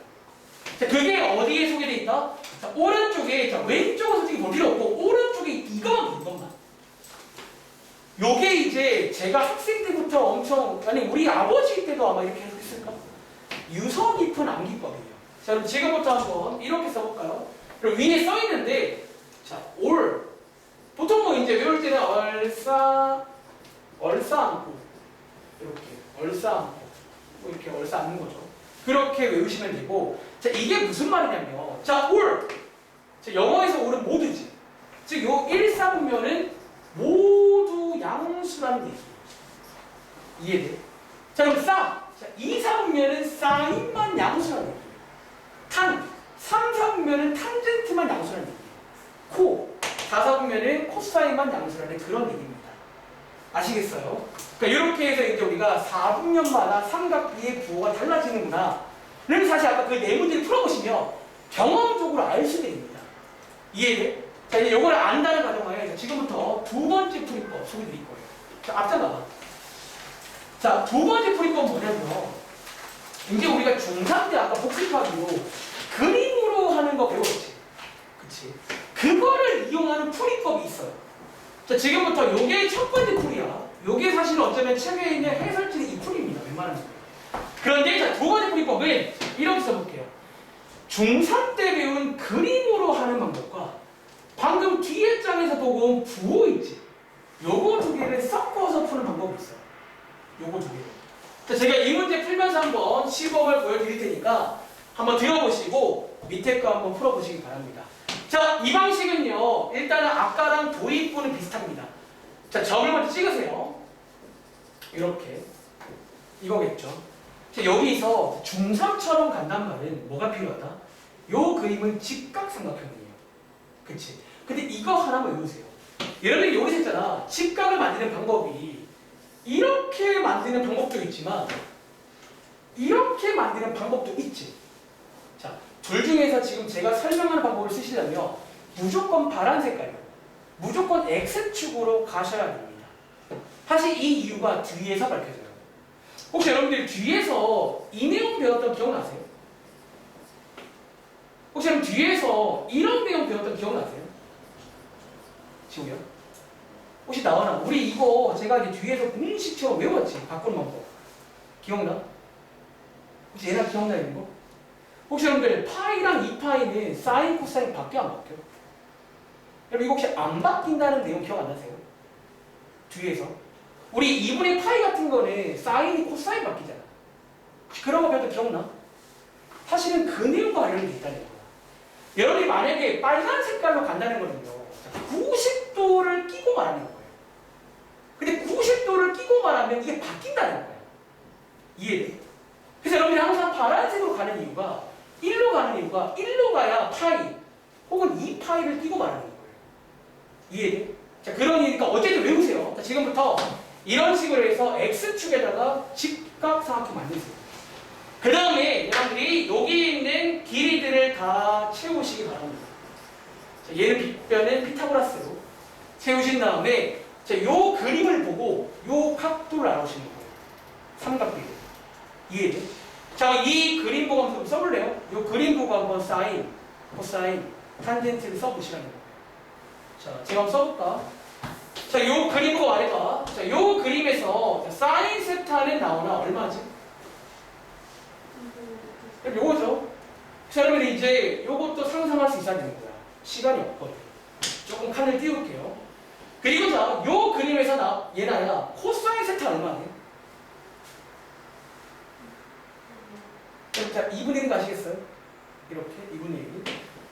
자, 그게 어디에 소개되어 있다? 자, 오른쪽에, 자, 왼쪽은 솔직히 볼 필요 없고, 오른쪽에 이것만. 요게 이제 제가 학생 때부터 엄청, 아니, 우리 아버지 때도 아마 이렇게 했을까? 유서 깊은 암기법이에요. 자, 그럼 지금부터 한번 이렇게 써볼까요? 그럼 위에 써 있는데, 자, 올. 보통 뭐 이제 외울 때는 얼싸안고. 이렇게. 얼싸안고. 뭐 이렇게 얼싸안는 거죠. 그렇게 외우시면 되고, 자, 이게 무슨 말이냐면, 자, 올. 자, 영어에서 올은 모두지. 즉, 요 1, 4분면은 모두 양수라는 얘기예요. 이해돼? 자, 그럼 싸. 자, 2, 4분면은 사인만 양수라는 얘기예요. 탄, 3, 4분면은 탄젠트만 양수라는 얘기예요. 코, 4, 4분면은 코사인만 양수라는 그런 얘기입니다. 아시겠어요? 그러니까 이렇게 해서 이제 우리가 4분면마다 삼각비의 부호가 달라지는구나. 를 사실 아까 그 네 문제를 풀어보시면 경험적으로 알 수 있습니다. 이해돼? 자, 이제 요걸 안다는 가정하에 지금부터 두 번째 풀이법 소개드릴 거예요. 자, 앞장 나가. 자, 두 번째 풀이법은 뭐냐면, 이제 우리가 중3 때 아까 복습하기로 그림으로 하는 거 배웠지. 그치? 그거를 이용하는 풀이법이 있어요. 자, 지금부터 요게 첫 번째 풀이야. 요게 사실 어쩌면 책에 있는 해설지는 이 풀입니다. 웬만하면. 그런데 자, 두 번째 풀이법은 이렇게 써볼게요. 중3 때 배운 그림으로 하는 방법과 방금 뒤에 장에서 보고 온 부호 있지? 요거 두 개를 섞어서 푸는 방법이 있어요. 요거 두 개를. 자, 제가 이 문제 풀면서 한번 시범을 보여드릴 테니까 한번 들어보시고 밑에 거 한번 풀어보시기 바랍니다. 자, 이 방식은요, 일단은 아까랑 도입부는 비슷합니다. 자, 점을 먼저 찍으세요. 이렇게. 이거겠죠. 자, 여기서 중3처럼 간단 말은 뭐가 필요하다? 요 그림은 직각삼각형이에요. 그치? 근데 이거 하나만 외우세요. 여러분들이 여기서 했잖아. 직각을 만드는 방법이 이렇게 만드는 방법도 있지만 이렇게 만드는 방법도 있지. 자, 둘 중에서 지금 제가 설명하는 방법을 쓰시려면 무조건 파란 색깔이요. 무조건 X축으로 가셔야 됩니다. 사실 이 이유가 뒤에서 밝혀져요. 혹시 여러분들 뒤에서 이 내용 배웠던 기억나세요? 혹시 여러분 뒤에서 이런 내용 배웠던 기억나세요? 지우요? 혹시 나와나? 우리 이거 제가 이제 뒤에서 공식처럼 외웠지. 바꾸는 방법. 기억나? 혹시 얘나 기억나 있는 거? 혹시 여러분들 파이랑 2파이는 사인, 코사인 바뀌어 안 바뀌어? 여러분 이거 혹시 안 바뀐다는 내용 기억 안 나세요? 뒤에서 우리 2분의 파이 같은 거는 사인이 코사인 바뀌잖아. 혹시 그런 거 배워도 기억나? 사실은 그 내용과 관련이 있다는 거야. 여러분이 만약에 빨간 색깔로 간다는 거는요 90도를 끼고 말하는 거예요. 근데 90도를 끼고 말하면 이게 바뀐다는 거예요. 이해돼? 그래서 여러분이 항상 파란색으로 가는 이유가 1로 가는 이유가 1로 가야 파이 혹은 2파이를 끼고 말하는 거예요. 이해돼? 자, 그러니까 어쨌든 외우세요. 자, 지금부터 이런 식으로 해서 X축에다가 직각삼각형 만드세요. 그 다음에 여러분들이 여기 있는 길이들을 다 채우시기 바랍니다. 자, 얘는 빗변은 피타고라스로 채우신 다음에 자, 요 그림을 보고 요 각도를 알아보시는 거예요. 삼각비를. 이해돼? 자, 이 그림 보고 한번 써볼래요? 요 그림 보고 한번 사인, 코사인, 탄젠트를 써보시라는 거예요. 자, 제가 한번 써볼까? 자, 요 그림 보고 말해봐. 자, 요 그림에서 자, 사인 세타는 나오나 얼마지? 그럼 요거죠. 자, 그러면 이제 요것도 상상할 수 있어야 되는 거야. 시간이 없거든. 조금 칸을 띄울게요. 그리고 자, 요 그림에서 얘나야 코사인 세타 얼마네? 자, 2분의 1인 거 아시겠어요? 이렇게 2분의 1.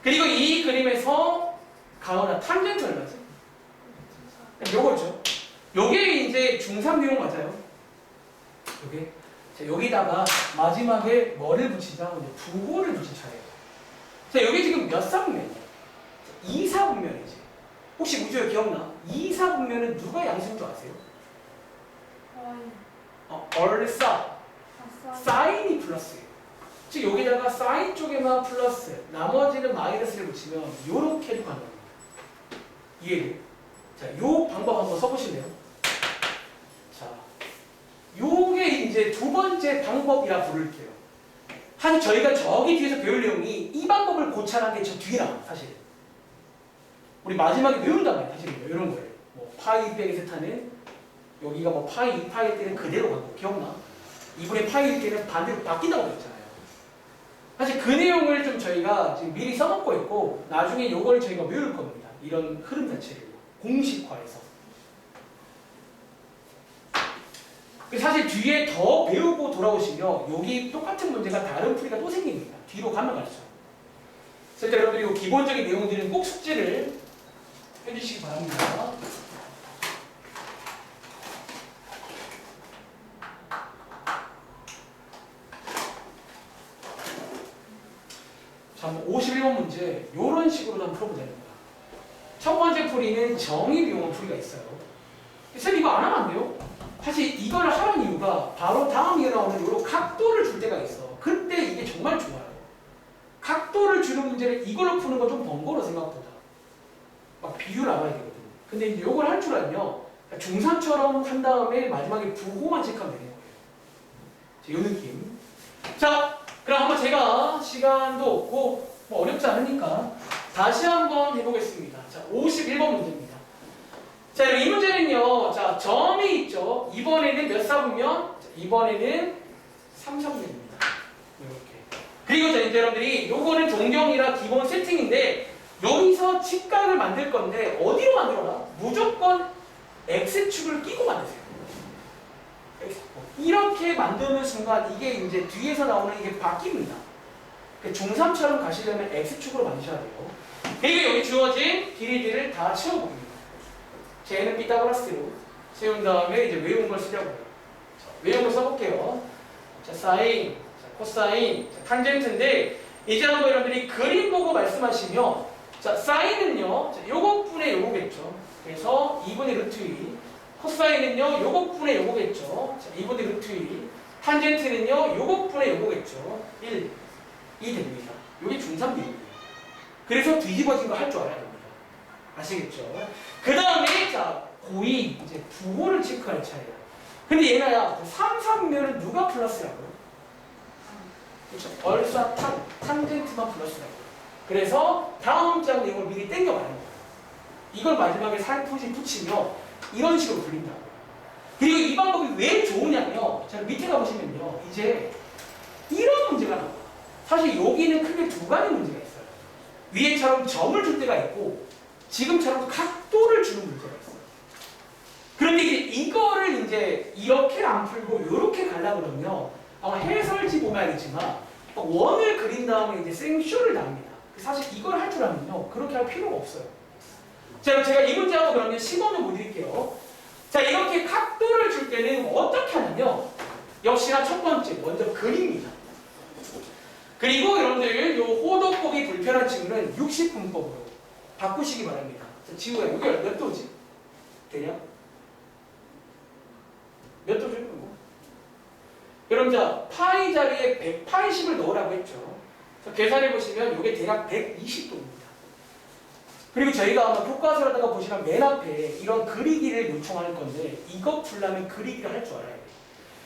그리고 이 그림에서 가오나 탄젠트 얼마지? 요거죠. 요게 이제 중3 내용 맞아요. 요게. 자, 여기다가 마지막에 뭐를 붙이자? 부호를 붙인 차례예요. 자, 여기 지금 몇 사분면이야? 2사분면이지. 혹시 무조건 기억나? 2사분면은 누가 양수인 줄 아세요? 얼싸. 사인이 플러스예요. 즉 여기다가 사인 쪽에만 플러스, 나머지는 마이너스를 붙이면 요렇게도 가능합니다. 이해돼? 자, 요 방법 한번 써보실래요? 자, 요게 이제 두 번째 방법이라 부를게요. 사실 저희가 저기 뒤에서 배울 내용이 이 방법을 고찰한 게 저 뒤에 나와요, 사실. 우리 마지막에 배운단 말이에요, 사실은. 이런 거예요. 뭐, 파이 빼기 세타는 여기가 뭐 파이, 2파이 때는 그대로 가고, 기억나? 2분의 파이일 때는 반대로 바뀐다고 그랬잖아요. 사실 그 내용을 좀 저희가 지금 미리 써놓고 있고, 나중에 요걸 저희가 외울 겁니다. 이런 흐름 자체를. 공식화해서. 사실 뒤에 더 배우고 돌아오시면 여기 똑같은 문제가 다른 풀이가 또 생깁니다. 뒤로 가면 갈수록. 그래서 여러분들이 이 기본적인 내용들은 꼭 숙지를 해주시기 바랍니다. 자, 51번 문제 이런 식으로 한번 풀어보자는 거야. 첫 번째 풀이는 정의 비용은 풀이가 있어요. 쌤 이거 안 하면 안 돼요? 사실 이걸 하는 이유가 바로 다음에 나오는 이런 각도를 줄 때가 있어. 그때 이게 정말 좋아요. 각도를 주는 문제를 이걸로 푸는 건 좀 번거로워 생각보다. 막 비율 알아야 되거든. 근데 이제 이걸 할 줄 알면 중3처럼 한 다음에 마지막에 부호만 체크하면 되는 거예요. 자, 이 느낌. 자, 그럼 한번 제가 시간도 없고 뭐 어렵지 않으니까 다시 한번 해보겠습니다. 자, 51번 문제입니다. 자, 이 문제는요, 자, 점이 있죠. 이번에는 몇 사분면? 이번에는 3사분면입니다. 이렇게. 그리고 이제 여러분들이 요거는 종경이라 기본 세팅인데 여기서 직각을 만들 건데 어디로 만들어라? 무조건 X축을 끼고 만드세요. 이렇게 만드는 순간 이게 이제 뒤에서 나오는 이게 바뀝니다. 중3처럼 가시려면 X축으로 만드셔야 돼요. 그리고 여기 주어진 길이들을 다 채워봅니다. 쟤는 피타고라스로 세운 다음에 이제 외운 걸 쓰려고요. 자, 외운 걸 써볼게요. 자, 사인, 자, 코사인, 자, 탄젠트인데 이제 한번 여러분들이 그림 보고 말씀하시면 자, 사인은요, 자, 요것분의 요거겠죠. 그래서 2분의 루트 2. 코사인은요, 요것분의 요거겠죠. 자, 2분의 루트 2. 탄젠트는요, 요것분의 요거겠죠. 1, 2 됩니다. 요게 중3 비율이에요. 그래서 뒤집어진 거 할 줄 알아야 됩니다. 아시겠죠? 그 다음에 자, 고2 이제 부호를 체크할 차례야. 근데 얘나야 3, 3면은 누가 플러스라고요? 그렇죠. 얼싸 탄젠트만 플러스라고요. 그래서 다음 장 내용을 미리 땡겨가는 거예요. 이걸 마지막에 살포시 붙이면 이런 식으로 불린다고요. 그리고 이 방법이 왜 좋으냐면 자, 밑에 가보시면요. 이제 이런 문제가 나와요. 사실 여기는 크게 두 가지 문제가 있어요. 위에처럼 점을 줄 때가 있고 지금처럼 각도를 주는 문제가 있어요. 그런데 이제 이거를 이제 이렇게 안 풀고 이렇게 가려고 그러면 아마 해설지 보면 알겠지만 원을 그린 다음에 이제 생쇼를 답니다. 사실 이걸 할 줄 알면요 그렇게 할 필요가 없어요. 자, 그럼 제가 이 문제하고 그러면 시범을 보여드릴게요. 자, 이렇게 각도를 줄 때는 어떻게 하냐면 역시나 첫 번째 먼저 그립니다. 그리고 여러분들 요 호도법이 불편한 친구는 60분법으로 바꾸시기 바랍니다. 자, 지우야 여기 몇 도지? 되냐? 몇 도죠? 여러분 자 파이 자리에 180을 넣으라고 했죠. 자, 계산해 보시면 이게 대략 120도입니다. 그리고 저희가 아마 교과서에다가 보시면 맨 앞에 이런 그리기를 요청할 건데 이거 풀려면 그리기를 할 줄 알아야 돼요.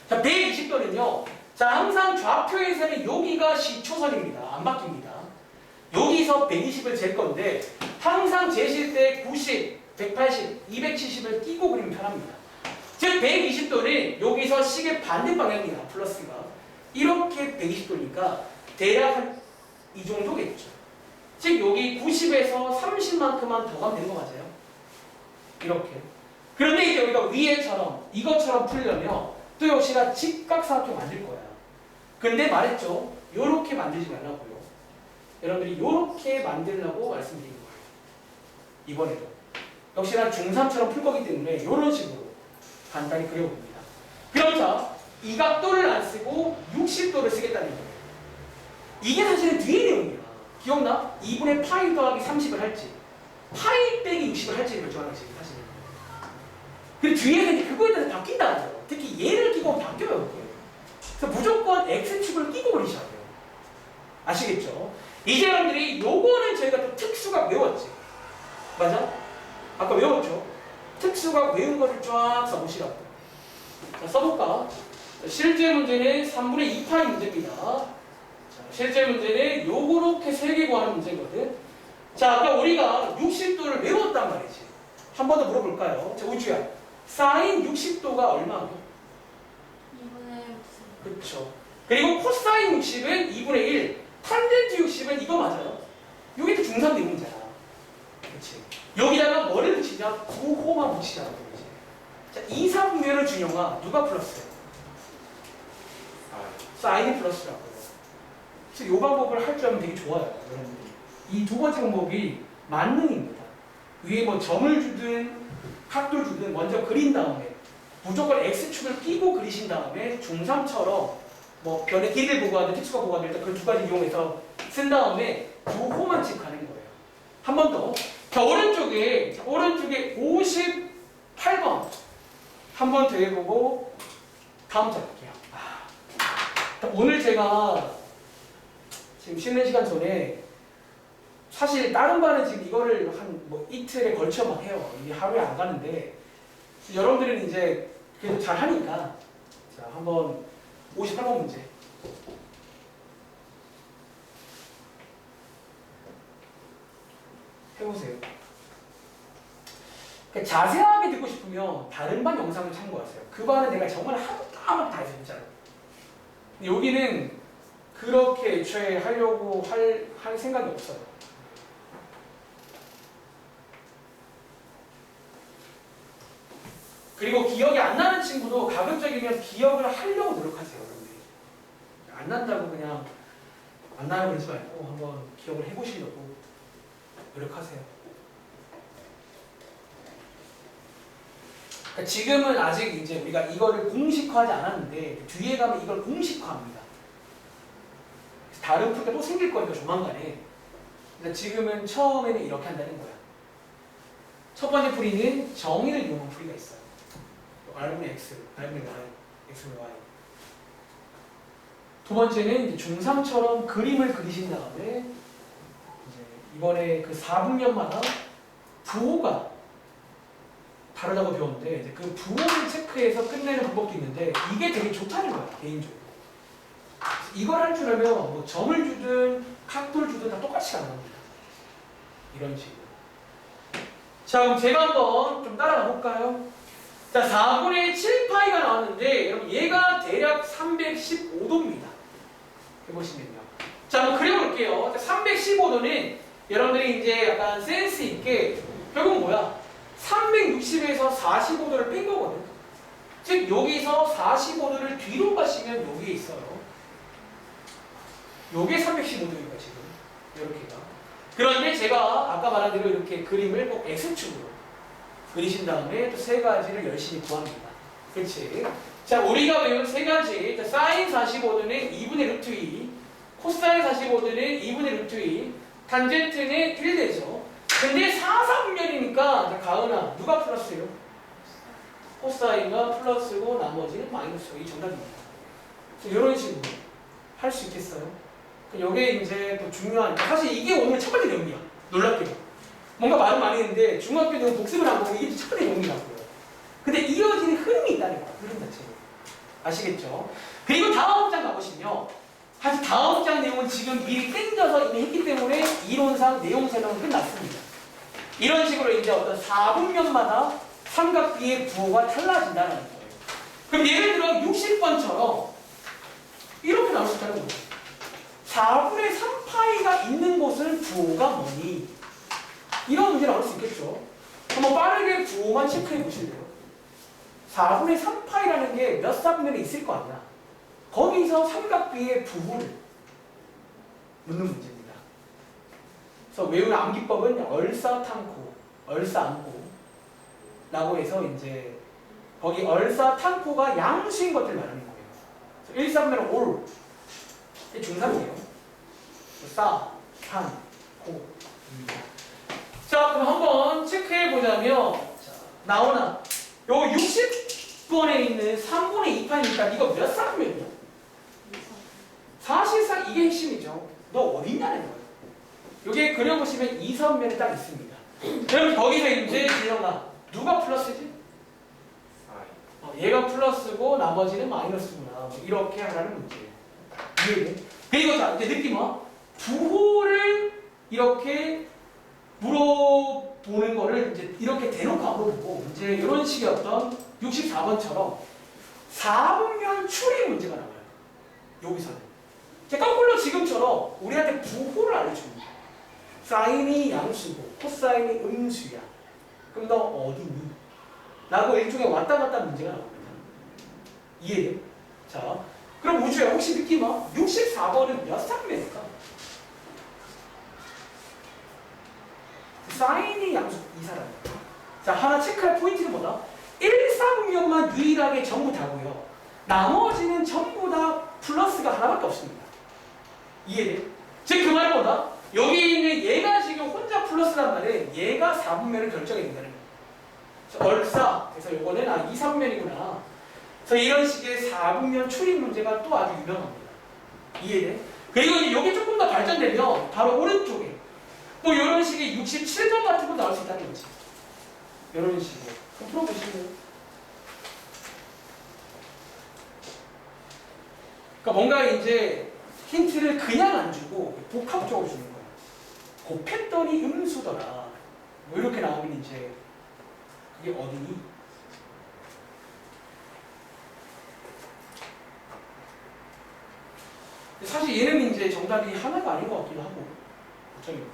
자, 120도는요. 자, 항상 좌표에서는 여기가 시초선입니다. 안 바뀝니다. 여기서 120을 잴 건데 항상 재실 때 90, 180, 270을 띄고 그리면 편합니다. 즉 120도는 여기서 시계 반대 방향입니다. 플러스가. 이렇게 120도니까 대략 한 이 정도겠죠. 즉 여기 90에서 30만큼만 더 가면 되는 거 맞아요? 이렇게. 그런데 이제 우리가 위에처럼 이것처럼 풀려면 또 역시나 직각삼각형 만들 거야. 근데 말했죠. 요렇게 만들지 말라고요. 여러분들이 요렇게 만들라고 말씀드린 거예요. 이번에도. 역시나 중3처럼 풀 거기 때문에 요런 식으로 간단히 그려봅니다. 그럼 자, 이 각도를 안 쓰고 60도를 쓰겠다는 거예요. 이게 사실은 뒤의 내용이야. 기억나? 2분의 파이 더하기 30을 할지 파이 빼기 60을 할지를 결정하는 거지 사실은. 근데 뒤에서 이제 그거에 따라서 바뀐다는 거예요. 특히 얘를 끼고 바뀌어요. 그게. 그래서 무조건 X축을 끼고 그리셔야 돼요. 아시겠죠? 이제 여러분들이 요거는 저희가 또 특수각 외웠지. 맞아? 아까 외웠죠? 특수각 외운 거를 쫙 써보시라고. 자, 써볼까? 자, 실제 문제는 3분의 2파이 문제입니다. 자, 실제 문제는 요렇게 3개 구하는 문제거든. 자, 아까 우리가 60도를 외웠단 말이지. 한 번 더 물어볼까요? 자, 우주야. 사인 60도가 얼마고? 2분의 1. 그렇죠. 그리고 코사인 60은 2분의 1. 탄젠트 60은 이거 맞아요. 요게 또 중3 내용이잖아. 그렇지. 여기다가 뭐를 붙이냐? 9호만 붙이자고 그러지. 자, 이상면은 준영아 누가 플러스야? 사인이 플러스라고요. 그래서 이 방법을 할 줄 알면 되게 좋아요, 여러분들이. 이 두 번째 방법이 만능입니다. 위에 뭐 점을 주든 각도를 주든 먼저 그린 다음에 무조건 X축을 끼고 그리신 다음에 중3처럼 뭐 변의 길이를 보고 하든 특수가 보고 하든 일단 그 두 가지 이용해서 쓴 다음에 두 호만 체크하는 거예요. 한 번 더. 자, 오른쪽에 58번 한 번 더 해보고 다음 장 볼게요. 오늘 제가 지금 쉬는 시간 전에 사실 다른 반은 지금 이거를 한 뭐 이틀에 걸쳐만 해요. 이게 하루에 안 가는데 여러분들은 이제 그래도 잘 하니까 자, 한번 58번 문제. 해보세요. 그러니까 자세하게 듣고 싶으면 다른 반 영상을 참고하세요. 그 반은 내가 정말 하도 다 해서 진짜로. 근데 여기는 그렇게 애초에 하려고 할 생각이 없어요. 그리고 기억이 안 나는 친구도 가급적이면 기억을 하려고 노력하세요. 여러분들이. 안 난다고 그냥 안 나요 그러지 말고 한번 기억을 해보시려고 노력하세요. 그러니까 지금은 아직 이제 우리가 이거를 공식화하지 않았는데 뒤에 가면 이걸 공식화합니다. 다른 풀이가 또 생길 거니까 조만간에. 그러니까 지금은 처음에는 이렇게 한다는 거야. 첫 번째 풀이는 정의를 이용한 풀이가 있어요. R분의 X, R분의 Y, X분의 Y. 두 번째는 중3처럼 그림을 그리신 다음에 이제 이번에 그 4분면마다 부호가 다르다고 배웠는데 이제 그 부호를 체크해서 끝내는 방법도 있는데 이게 되게 좋다는 거야, 개인적으로. 이걸 할 줄 알면 뭐 점을 주든 각도를 주든 다 똑같이 가능합니다. 이런 식으로. 자, 그럼 제가 한번 좀 따라가 볼까요? 자, 4분의 7파이가 나왔는데 여러분 얘가 대략 315도입니다. 해보시면요. 자, 한번 그려볼게요. 315도는 여러분들이 이제 약간 센스 있게 결국 뭐야? 360에서 45도를 뺀 거거든. 즉 여기서 45도를 뒤로 가시면 여기에 있어요. 요게 315도입니다 지금. 이렇게가. 그런데 제가 아까 말한 대로 이렇게 그림을 꼭 X축으로 그리신 다음에 또 세 가지를 열심히 구합니다. 그렇지? 자, 우리가 배운 세 가지. 자, 사인 45도는 2분의 루트 2, 코사인 45도는 2분의 루트 2, 탄젠트는 1되죠. 근데 4사분면이니까 가은아 누가 플러스예요? 코사인과 플러스고 나머지는 마이너스고 이 정답입니다. 이런 식으로 할 수 있겠어요? 이게 이제 또 중요한, 사실 이게 오늘 첫 번째 내용이야. 놀랍게도. 뭔가 말은 많이 했는데 중학교 때는 복습을 안 하고 이게 첫 번째 내용이라고요. 근데 이어지는 흐름이 있다는 거야. 흐름 자체로. 아시겠죠? 그리고 다음 장 가보시면요. 사실 다음 장 내용은 지금 미리 땡겨서 이미 했기 때문에 이론상 내용 설명은 끝났습니다. 이런 식으로 이제 어떤 4분면마다 삼각비의 부호가 달라진다는 거예요. 그럼 예를 들어 60번처럼 이렇게 나올 수 있다는 거죠. 4분의 3파이가 있는 곳은 부호가 뭐니? 이런 문제 나올 수 있겠죠. 한번 빠르게 부호만 체크해 보실래요? 4분의 3파이라는 게 몇 사분면에 있을 거 아니야. 거기서 삼각비의 부호를 묻는 문제입니다. 그래서 외우는 암기법은 얼싸탕코, 얼싸안고 라고 해서 이제 거기 얼싸탕코가 양수인 것들 말하는 거예요. 1사분면은 올, 이게 중상이에요. 싸, 탄, 고. 자, 그럼 한번 체크해 보자면, 자, 나오나? 요 60번에 있는 3분의 2파니까 이거 몇 사분면이야? 사실상 이게 핵심이죠. 너 어딨냐는 거예요. 여기에 그려보시면 2사분면이 딱 있습니다. 그럼 거기서 이제 진영아, 누가 플러스지? 얘가 플러스고 나머지는 마이너스구나. 뭐 이렇게 하라는 문제예요. 이해돼? 그리고 자, 이제 느낌 와? 부호를 이렇게 물어보는 거를 이제 이렇게 대놓고 안 물어보고 이제 이런 식의 어떤 64번처럼 4분면 추리 문제가 나와요. 여기서는. 거꾸로 지금처럼 우리한테 부호를 알려줍니다. 사인이 양수고 코사인이 음수야. 그럼 너 어디니? 라고 일종의 왔다 갔다 문제가 나옵니다. 이해돼? 자, 그럼 우주야 혹시 느낌 와? 64번은 몇 사분면일까? 사인이 양수 이 사람. 자, 하나 체크할 포인트는 뭐다? 1사분면만 유일하게 전부 다고요. 나머지는 전부 다 플러스가 하나밖에 없습니다. 이해돼? 즉 그 말은 뭐다? 여기 있는 얘가 지금 혼자 플러스란 말은 얘가 4분면을 결정해 준다는 거예요. 얼싸. 그래서 요거는 2, 3분면이구나. 그래서 이런 식의 4분면 추리 문제가 또 아주 유명합니다. 이해돼? 그리고 이제 여기 조금 더 발전되면 바로 오른쪽에 또 이런 식의 67번 같은 거 나올 수 있다는 거지. 이런 식으로. 그럼 풀어보시면. 그러니까 뭔가 이제 힌트를 그냥 안 주고 복합적으로 주는 거야. 곱했더니 음수더라. 뭐 이렇게 나오면 이제 그게 어디니? 사실 얘는 이제 정답이 하나가 아닌 것 같기도 하고. 걱정입니다.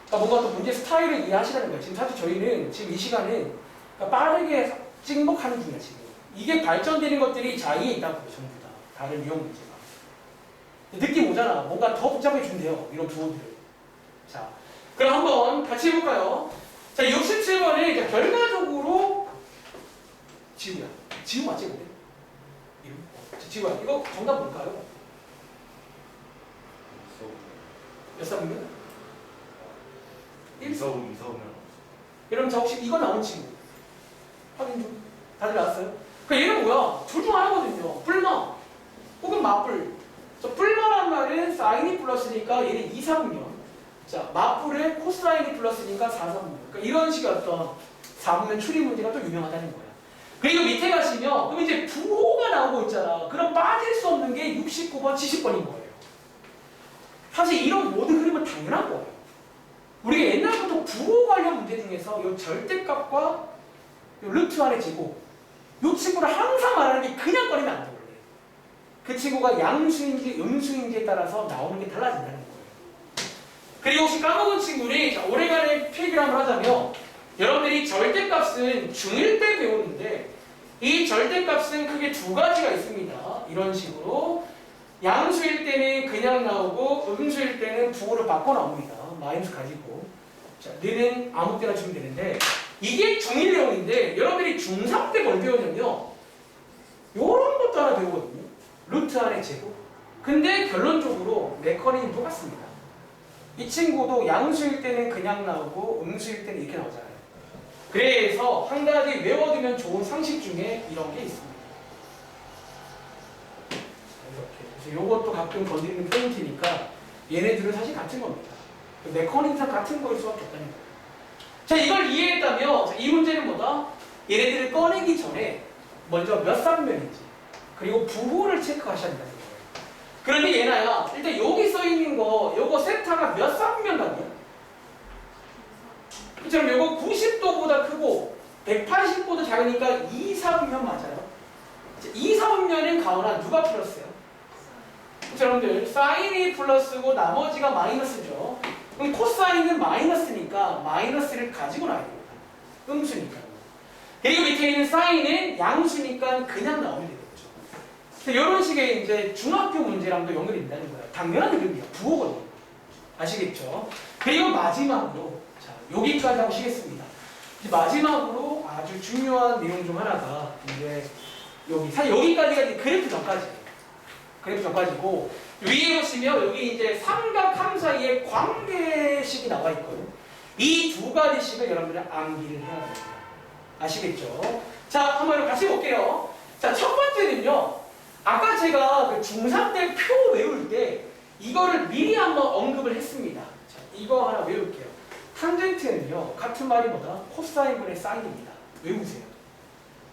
그러니까 뭔가 또 문제 스타일을 이해하시라는 거예요. 지금 사실 저희는 지금 이 시간은 그러니까 빠르게 찍먹하는 중이야 지금. 이게 발전되는 것들이 자의에 있다고 전부 다. 다른 유형 문제가. 느낌 오잖아. 뭔가 더 복잡해 준대요. 이런 부분들을. 자, 그럼 한번 같이 해볼까요? 자, 67번에 결과적으로 지우야. 지우 맞지 근데? 이름? 지우야. 이거 정답 뭘까요? 몇 사분면? 1사분면. 여러분 자 혹시 이거 나온 친구 확인 좀. 다들 나왔어요? 그 얘는 뭐야? 둘 중 하나거든요. 뿔마 혹은 맞뿔. 뿔마란 말은 사인이 플러스니까 얘는 2사분면. 자, 맞뿔에 코사인이 플러스니까 4사분면. 그러니까 이런 식의 어떤 4분면 추리 문제가 또 유명하다는 거야. 그리고 밑에 가시면 그럼 이제 부호가 나오고 있잖아. 그럼 빠질 수 없는 게 69번, 70번인 거예요. 사실 이런 모든 흐름은 당연한 거예요. 우리가 옛날부터 부호 관련 문제 중에서 이 절대값과 이 루트 안의 제곱 이 친구를 항상 말하는 게 그냥 꺼내면 안 돼. 원래. 그 친구가 양수인지 음수인지에 따라서 나오는 게 달라진다는 거예요. 그리고 혹시 까먹은 친구들이 자, 오래간의 필기를 하자면 여러분들이 절대값은 중1 때 배웠는데 이 절대값은 크게 두 가지가 있습니다. 이런 식으로 양수일 때는 그냥 나오고 음수일 때는 부호를 바꿔 나옵니다. 마이너스 가지고 자, 너는 아무 때나 주면 되는데 이게 중1 내용인데 여러분들이 중3 때 뭘 배우냐면요 요런 것도 하나 배우거든요. 루트 안의 제곱. 근데 결론적으로 메커니즘 똑같습니다. 이 친구도 양수일 때는 그냥 나오고 음수일 때는 이렇게 나오잖아요. 그래서 한 가지 외워두면 좋은 상식 중에 이런 게 있습니다. 이렇게. 그래서 이것도 가끔 건드리는 포인트니까 얘네들은 사실 같은 겁니다. 메커니즘 같은 거일 수밖에 없다는 거예요. 자, 이걸 이해했다면 자, 이 문제는 뭐다? 얘네들을 꺼내기 전에 먼저 몇 쌍면인지 그리고 부호를 체크하셔야 된다는 거예요. 그런데 얘나야 일단 여기 써있는 거 요거 세타가 몇 쌍면 같냐? 그럼 요거 90도보다 크고 180보다 작으니까 2, 4분면 맞아요. 2, 4분면은 가오나 누가 플러스예요? 자, 여러분들 사인이 플러스고 나머지가 마이너스죠. 그럼 코사인은 마이너스니까 마이너스를 가지고 나야 됩니다. 음수니까. 그리고 밑에 있는 사인은 양수니까 그냥 나오면 되겠죠. 이런 식의 이제 중학교 문제랑도 연결이 된다는 거예요. 당연한 이름이야. 부호거든요. 아시겠죠? 그리고 마지막으로 자 여기까지 하고 쉬겠습니다. 마지막으로 아주 중요한 내용 중 하나가 이제 사실 여기까지가 이제 그래프 전까지예요. 그래프 전까지고 위에 보시면 여기 이제 삼각함 사이에 관계식이 나와 있거든요. 이 두 가지씩을 여러분들은 암기를 해야 됩니다. 아시겠죠? 자, 한번 같이 볼게요. 자, 첫 번째는요. 아까 제가 그 중3 때 표 외울 때 이거를 미리 한번 언급을 했습니다. 자, 이거 하나 외울게요. 탄젠트는요. 같은 말이 뭐다? 코사인분의 사인입니다. 외우세요.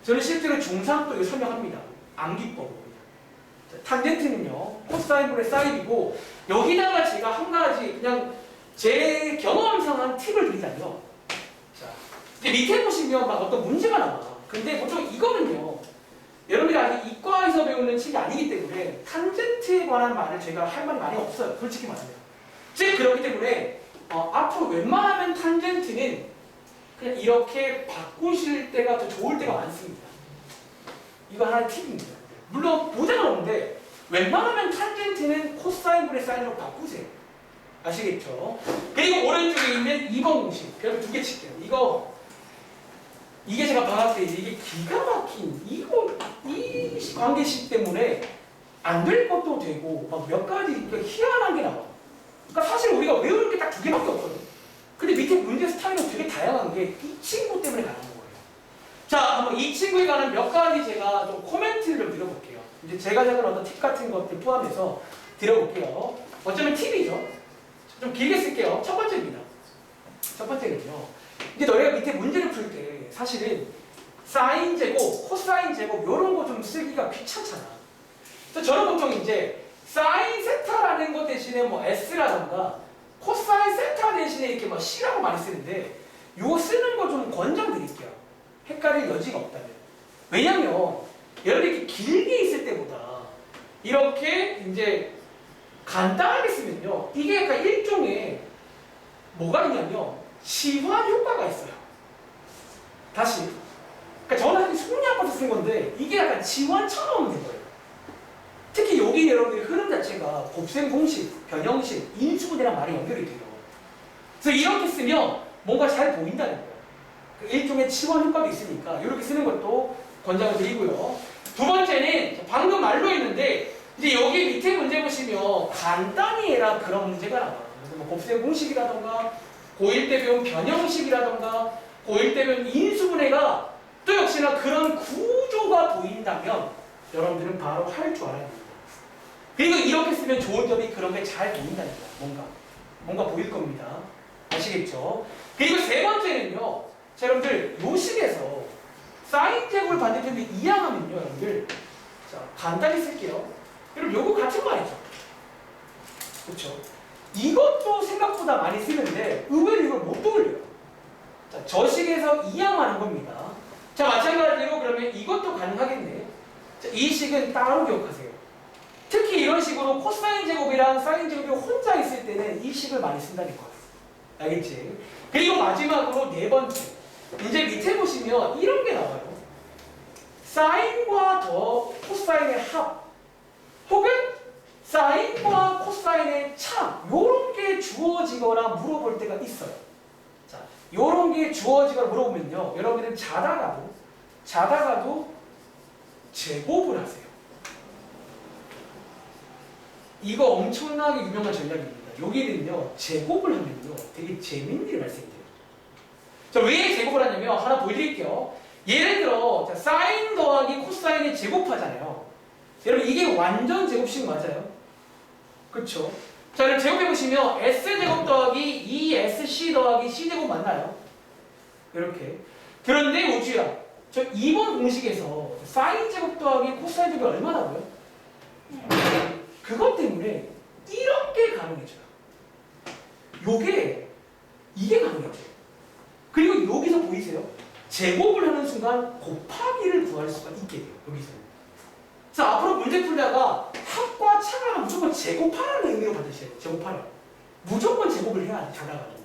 저는 실제로 중3 도 이거 설명합니다. 암기법으로. 탄젠트는요. 코사인분의 사인이고 여기다가 제가 한 가지 그냥 제 경험상 한 팁을 드리자면 자, 이제 밑에 보시면 막 어떤 문제가 나와. 근데 보통 이거는요. 여러분들이 아직 이과에서 배우는 칙이 아니기 때문에 탄젠트에 관한 말을 제가 할 말이 많이 없어요. 솔직히 말하면. 즉 그렇기 때문에 앞으로 웬만하면 탄젠트는 그냥 이렇게 바꾸실 때가 더 좋을 때가 많습니다. 이거 하나의 팁입니다. 물론 보장은 없는데 웬만하면 탄젠트는 코사인분의 사인으로 바꾸세요. 아시겠죠? 그리고 오른쪽에 있는 2번 공식 별표 2개 칠게요. 이게 제가 방학 때 이게 기가 막힌 이 관계식 때문에 안 될 것도 되고 막 몇 가지 희한한 게 나와. 그러니까 사실 우리가 외우는 게 딱 2개밖에 없거든. 근데 밑에 문제 스타일은 되게 다양한 게 이 친구 때문에 가능한 거예요. 자, 한번 이 친구에 관한 몇 가지 제가 좀 코멘트를 좀 드려볼게요. 이제 제가 작은 어떤 팁 같은 것들 포함해서 드려볼게요. 어쩌면 팁이죠. 좀 길게 쓸게요. 첫 번째입니다. 첫 번째는요. 이제 너희가 밑에 문제를 풀 때 사실은 사인 제곱, 코사인 제곱 이런 거 좀 쓰기가 귀찮잖아. 그래서 저는 보통 이제 사인 세타라는 것 대신에 뭐 S라던가 코사인 세타 대신에 이렇게 뭐 C라고 많이 쓰는데 이거 쓰는 거 좀 권장드릴게요. 헷갈릴 여지가 없다면. 왜냐면 여러분이 이렇게 길게 있을 때보다 이렇게 이제 간단하게 쓰면요. 이게 약간 일종의 뭐가 있냐면 치환 효과가 있어요. 다시. 그러니까 저는 사실 승리 아파서 쓴 건데 이게 약간 지원처럼 된 거예요. 특히 여기 여러분들의 흐름 자체가 곱셈 공식, 변형식, 인수분해랑 많이 연결이 돼요. 그래서 이렇게 쓰면 뭔가 잘 보인다는 거예요. 일종의 치환 효과도 있으니까 이렇게 쓰는 것도 권장을 드리고요. 두 번째는 방금 말로 했는데 이제 여기 밑에 문제 보시면 간단히 해라 그런 문제가 나와요. 그래서 뭐 곱셈 공식이라던가 고1 때 배운 변형식이라던가 고1 때 배운 인수분해가 또 역시나 그런 구조가 보인다면 여러분들은 바로 할 줄 알아야 됩니다. 그리고 이렇게 쓰면 좋은 점이 그런 게 잘 보인다니까. 뭔가 보일 겁니다. 아시겠죠? 그리고 세 번째는요. 자, 여러분들 요식에서 사인 제곱을 반대편에 이항하면요. 여러분들 자 간단히 쓸게요. 여러분 요거 같은 말이죠. 그렇죠? 이것도 생각보다 많이 쓰는데 의외로 이걸 못 떠올려요. 자, 저식에서 이항하는 겁니다. 자, 마찬가지로 그러면 이것도 가능하겠네. 자, 이 식은 따로 기억하세요. 특히 이런 식으로 코사인 제곱이랑 사인 제곱이 혼자 있을 때는 이 식을 많이 쓴다는 거야. 알겠지? 그리고 마지막으로 네 번째. 이제 밑에 보시면 이런 게 나와요. 사인과 더 코사인의 합 혹은 사인과 코사인의 차 요런 게 주어지거나 물어볼 때가 있어요. 자, 요런 게 주어지거나 물어보면요. 여러분들은 자다가도 제곱을 하세요. 이거 엄청나게 유명한 전략입니다. 여기는요. 제곱을 하면요. 되게 재밌는 일이 발생돼요. 자, 왜 제곱을 하냐면 하나 보여드릴게요. 예를 들어 자, 사인 더하기 코사인을 제곱하잖아요. 여러분 이게 완전 제곱식 맞아요? 그렇죠? 자, 그럼 제곱해보시면 S제곱 더하기 2SC 더하기 C제곱 맞나요? 이렇게. 그런데 우주야, 저 2번 공식에서 사인 제곱 더하기 코사인 제곱이 얼마나고요? 그것 때문에 이렇게 가능해져요. 이게 가능해져요. 그리고 여기서 보이세요? 제곱을 하는 순간 곱하기를 구할 수가 있게 돼요. 여기서. 자, 앞으로 문제 풀다가 합과 차가 무조건 제곱하라는 의미로 받으셔야 돼요. 제곱하라. 무조건 제곱을 해야 돼. 자다가도.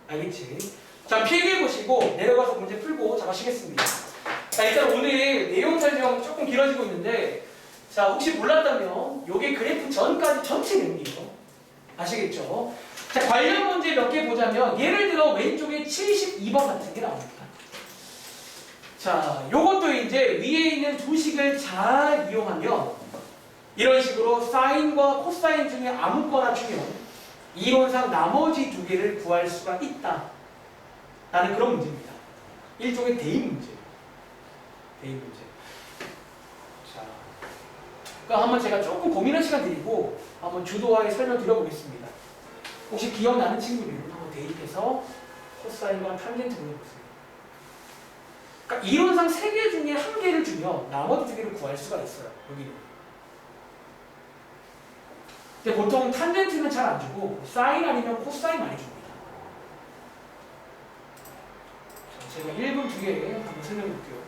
알겠지? 자, 필기해보시고 내려가서 문제 풀고 잘하시겠습니다. 자, 일단 오늘 내용 설명 조금 길어지고 있는데 자, 혹시 몰랐다면 요게 그래프 전까지 전체 내용이에요. 아시겠죠? 자, 관련 문제 몇 개 보자면 예를 들어 왼쪽에 72번 같은 게 나옵니다. 자, 요것도 이제 위에 있는 두 식을 잘 이용하면 이런 식으로 사인과 코사인 중에 아무거나 주면 이론상 나머지 두 개를 구할 수가 있다. 라는 그런 문제입니다. 일종의 대입 문제. 대입 문제. 자, 그러니까 한번 제가 조금 고민할 시간 드리고 한번 주도하에 설명 드려보겠습니다. 혹시 기억나는 친구들은 한번 대입해서 코사인과 탄젠트 보내보세요. 그러니까 이론상 3개 중에 1개를 주면 나머지 2개를 구할 수가 있어요. 여기는. 근데 보통 탄젠트는 잘 안 주고 사인 아니면 코사인 많이 줍니다. 자, 제가 1분 2개 한번 설명해 볼게요.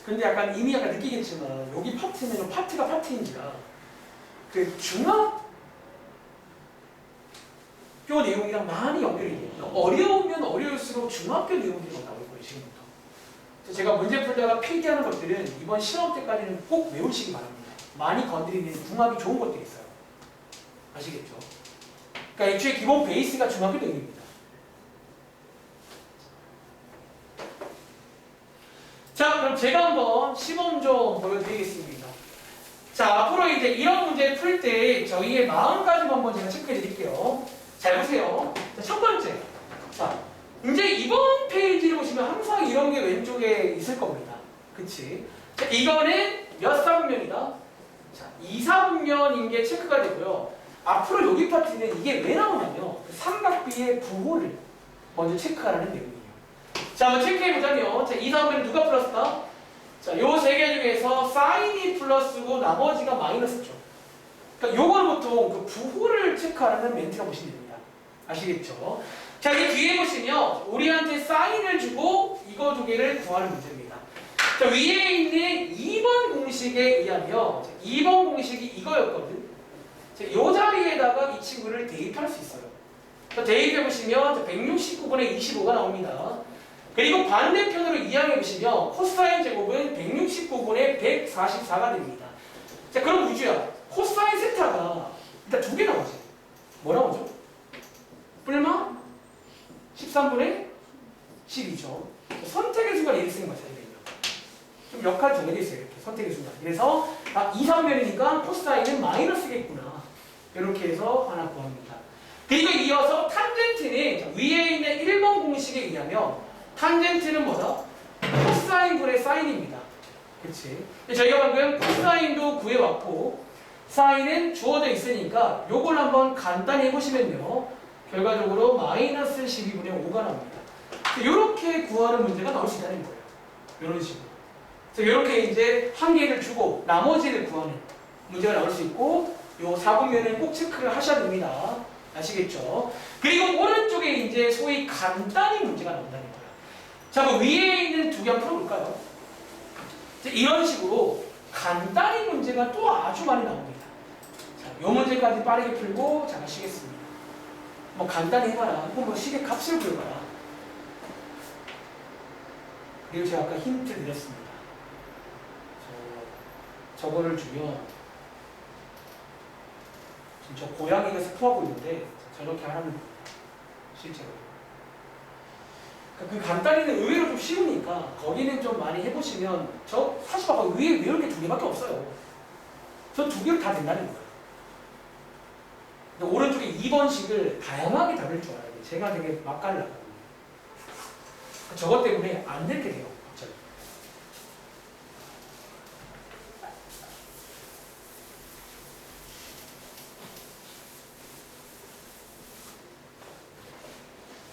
근데 약간 이미 약간 느끼겠지만 여기 파트는 파트가 파트인지라 그 중학교 내용이랑 많이 연결이 돼요. 어려우면 어려울수록 중학교 내용들이 나올 거예요. 지금부터. 그래서 제가 문제 풀다가 필기하는 것들은 이번 시험 때까지는 꼭 외우시기 바랍니다. 많이 건드리는 궁합이 좋은 것들이 있어요. 아시겠죠? 그러니까 애초에 기본 베이스가 중학교 내용입니다. 자, 그럼 제가 한번 시범 좀 보여드리겠습니다. 자, 앞으로 이제 이런 문제 풀 때 저희의 마음가짐 한번 제가 체크해 드릴게요. 잘 보세요. 자, 첫 번째. 자, 이제 이번 페이지를 보시면 항상 이런 게 왼쪽에 있을 겁니다. 그치? 자, 이거는 몇 사분면이다? 자, 2사분면인 게 체크가 되고요. 앞으로 여기 파트는 이게 왜 나오냐면 그 삼각비의 부호를 먼저 체크하라는 내용이에요. 자, 한번 체크해보자면 자, 2사분면은 누가 플러스다? 자, 요 세 개 중에서 사인이 플러스고 나머지가 마이너스죠. 그러니까 요거는 보통 그 부호를 체크하라는 멘트가 보시면 됩니다. 아시겠죠? 자, 여기 뒤에 보시면 우리한테 사인을 주고 이거 두 개를 구하는 문제입니다. 자, 위에 있는 2번 공식에 의하면 2번 공식이 이거였거든. 자, 요 자리에다가 이 친구를 대입할 수 있어요. 자, 대입해보시면 169분의 25가 나옵니다. 그리고 반대편으로 이항해보시면 코사인 제곱은 169분의 144가 됩니다. 자, 그럼 우주야, 코사인 세타가 일단 두 개 나오지. 뭐 나오죠? 뿔마 13분의 12죠. 선택의 순간 이렇게 쓰는 거죠. 좀 역할이 정해져 있어요. 이렇게 선택의 순간. 그래서 2사분면이니까 코사인은 마이너스겠구나. 이렇게 해서 하나 구합니다. 그리고 이어서 탄젠트는 위에 있는 1번 공식에 의하면 탄젠트는 뭐다? 코사인 분의 사인입니다. 그치? 저희가 방금 코사인도 구해왔고 사인은 주어져 있으니까 요걸 한번 간단히 해보시면요. 결과적으로 마이너스 12분의 5가 나옵니다. 이렇게 구하는 문제가 나올 수 있다는 거예요. 이런 식으로. 그래서 이렇게 이제 한 개를 주고 나머지를 구하는 문제가 나올 수 있고 요 4분면에 꼭 체크를 하셔야 됩니다. 아시겠죠? 그리고 오른쪽에 이제 소위 간단히 문제가 나온다는 거예요. 자, 그 위에 있는 두 개 한번 풀어볼까요? 이런 식으로 간단히 문제가 또 아주 많이 나옵니다. 자, 요 문제까지 빠르게 풀고 잘 하시겠습니다. 뭐 간단히 해봐라. 혹은 뭐 식의 값을 구해봐라. 그리고 제가 아까 힌트 드렸습니다. 저거를 주면 지금 저 고양이가 스포하고 있는데 저렇게 하는 거예요. 실제로. 그 간단히는 의외로 좀 쉬우니까 거기는 좀 많이 해보시면 저 사실 봐봐 위에 외울 게 두 개밖에 없어요. 저 두 개로 다 된다는 거예요. 근데 오른쪽에 2번식을 다양하게 다룰 줄 알아야 돼요. 제가 되게 맛깔나거든요. 저것 때문에 안 될 게 돼요. 갑자기.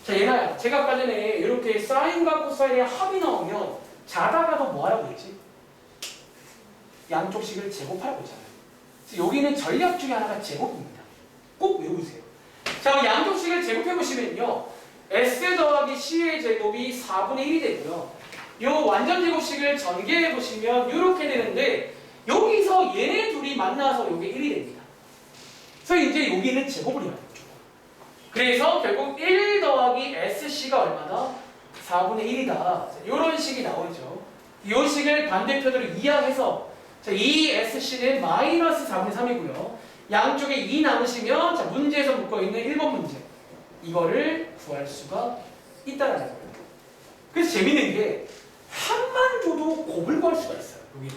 자, 얘나야. 제가 아까 전에 이렇게 사인과 코사인의 합이 나오면 자다가도 뭐 하라고 했지? 양쪽 식을 제곱하라고 했잖아요. 그래서 여기는 전략 중에 하나가 제곱입니다. 꼭 외우세요. 자, 그럼 양쪽 식을 제곱해보시면요. S 더하기 C의 제곱이 4분의 1이 되고요. 요 완전 제곱식을 전개해보시면 이렇게 되는데 여기서 얘네 둘이 만나서 이게 1이 됩니다. 그래서 이제 여기는 제곱을 해야 돼요. 그래서 결국 1 더하기 SC가 얼마다? 4분의 1이다. 이런 식이 나오죠. 이 식을 반대편으로 이항해서 이 SC는 마이너스 4분의 3이고요. 양쪽에 2 남으시면 자, 문제에서 묶어있는 1번 문제. 이거를 구할 수가 있다는 거예요. 그래서 재밌는 게 한만 줘도 곱을 구할 수가 있어요. 여기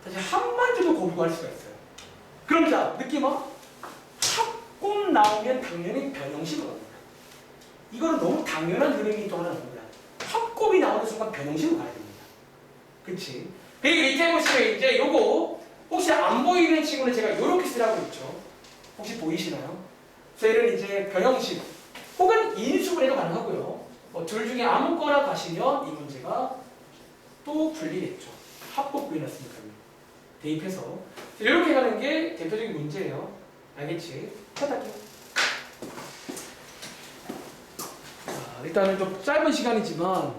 사실 한만 줘도 곱을 구할 수가 있어요. 그럼 자, 느낌 와? 합곱 나오면 당연히 변형식으로 갑니다. 이거는 너무 당연한 흐름이 또 하나 나옵니다. 합곱이 나오는 순간 변형식으로 가야 됩니다. 그치? 그리고 밑에 보시면 이제 요거 혹시 안 보이는 친구는 제가 요렇게 쓰라고 했죠. 혹시 보이시나요? 쟤는 이제 변형식 혹은 인수분해도 가능하고요. 뭐 둘 중에 아무거나 가시면 이 문제가 또 풀리겠죠. 합곱 구해놨으니까요. 대입해서 이렇게 가는 게 대표적인 문제예요. 알겠지? 부탁할게요. 일단은 좀 짧은 시간이지만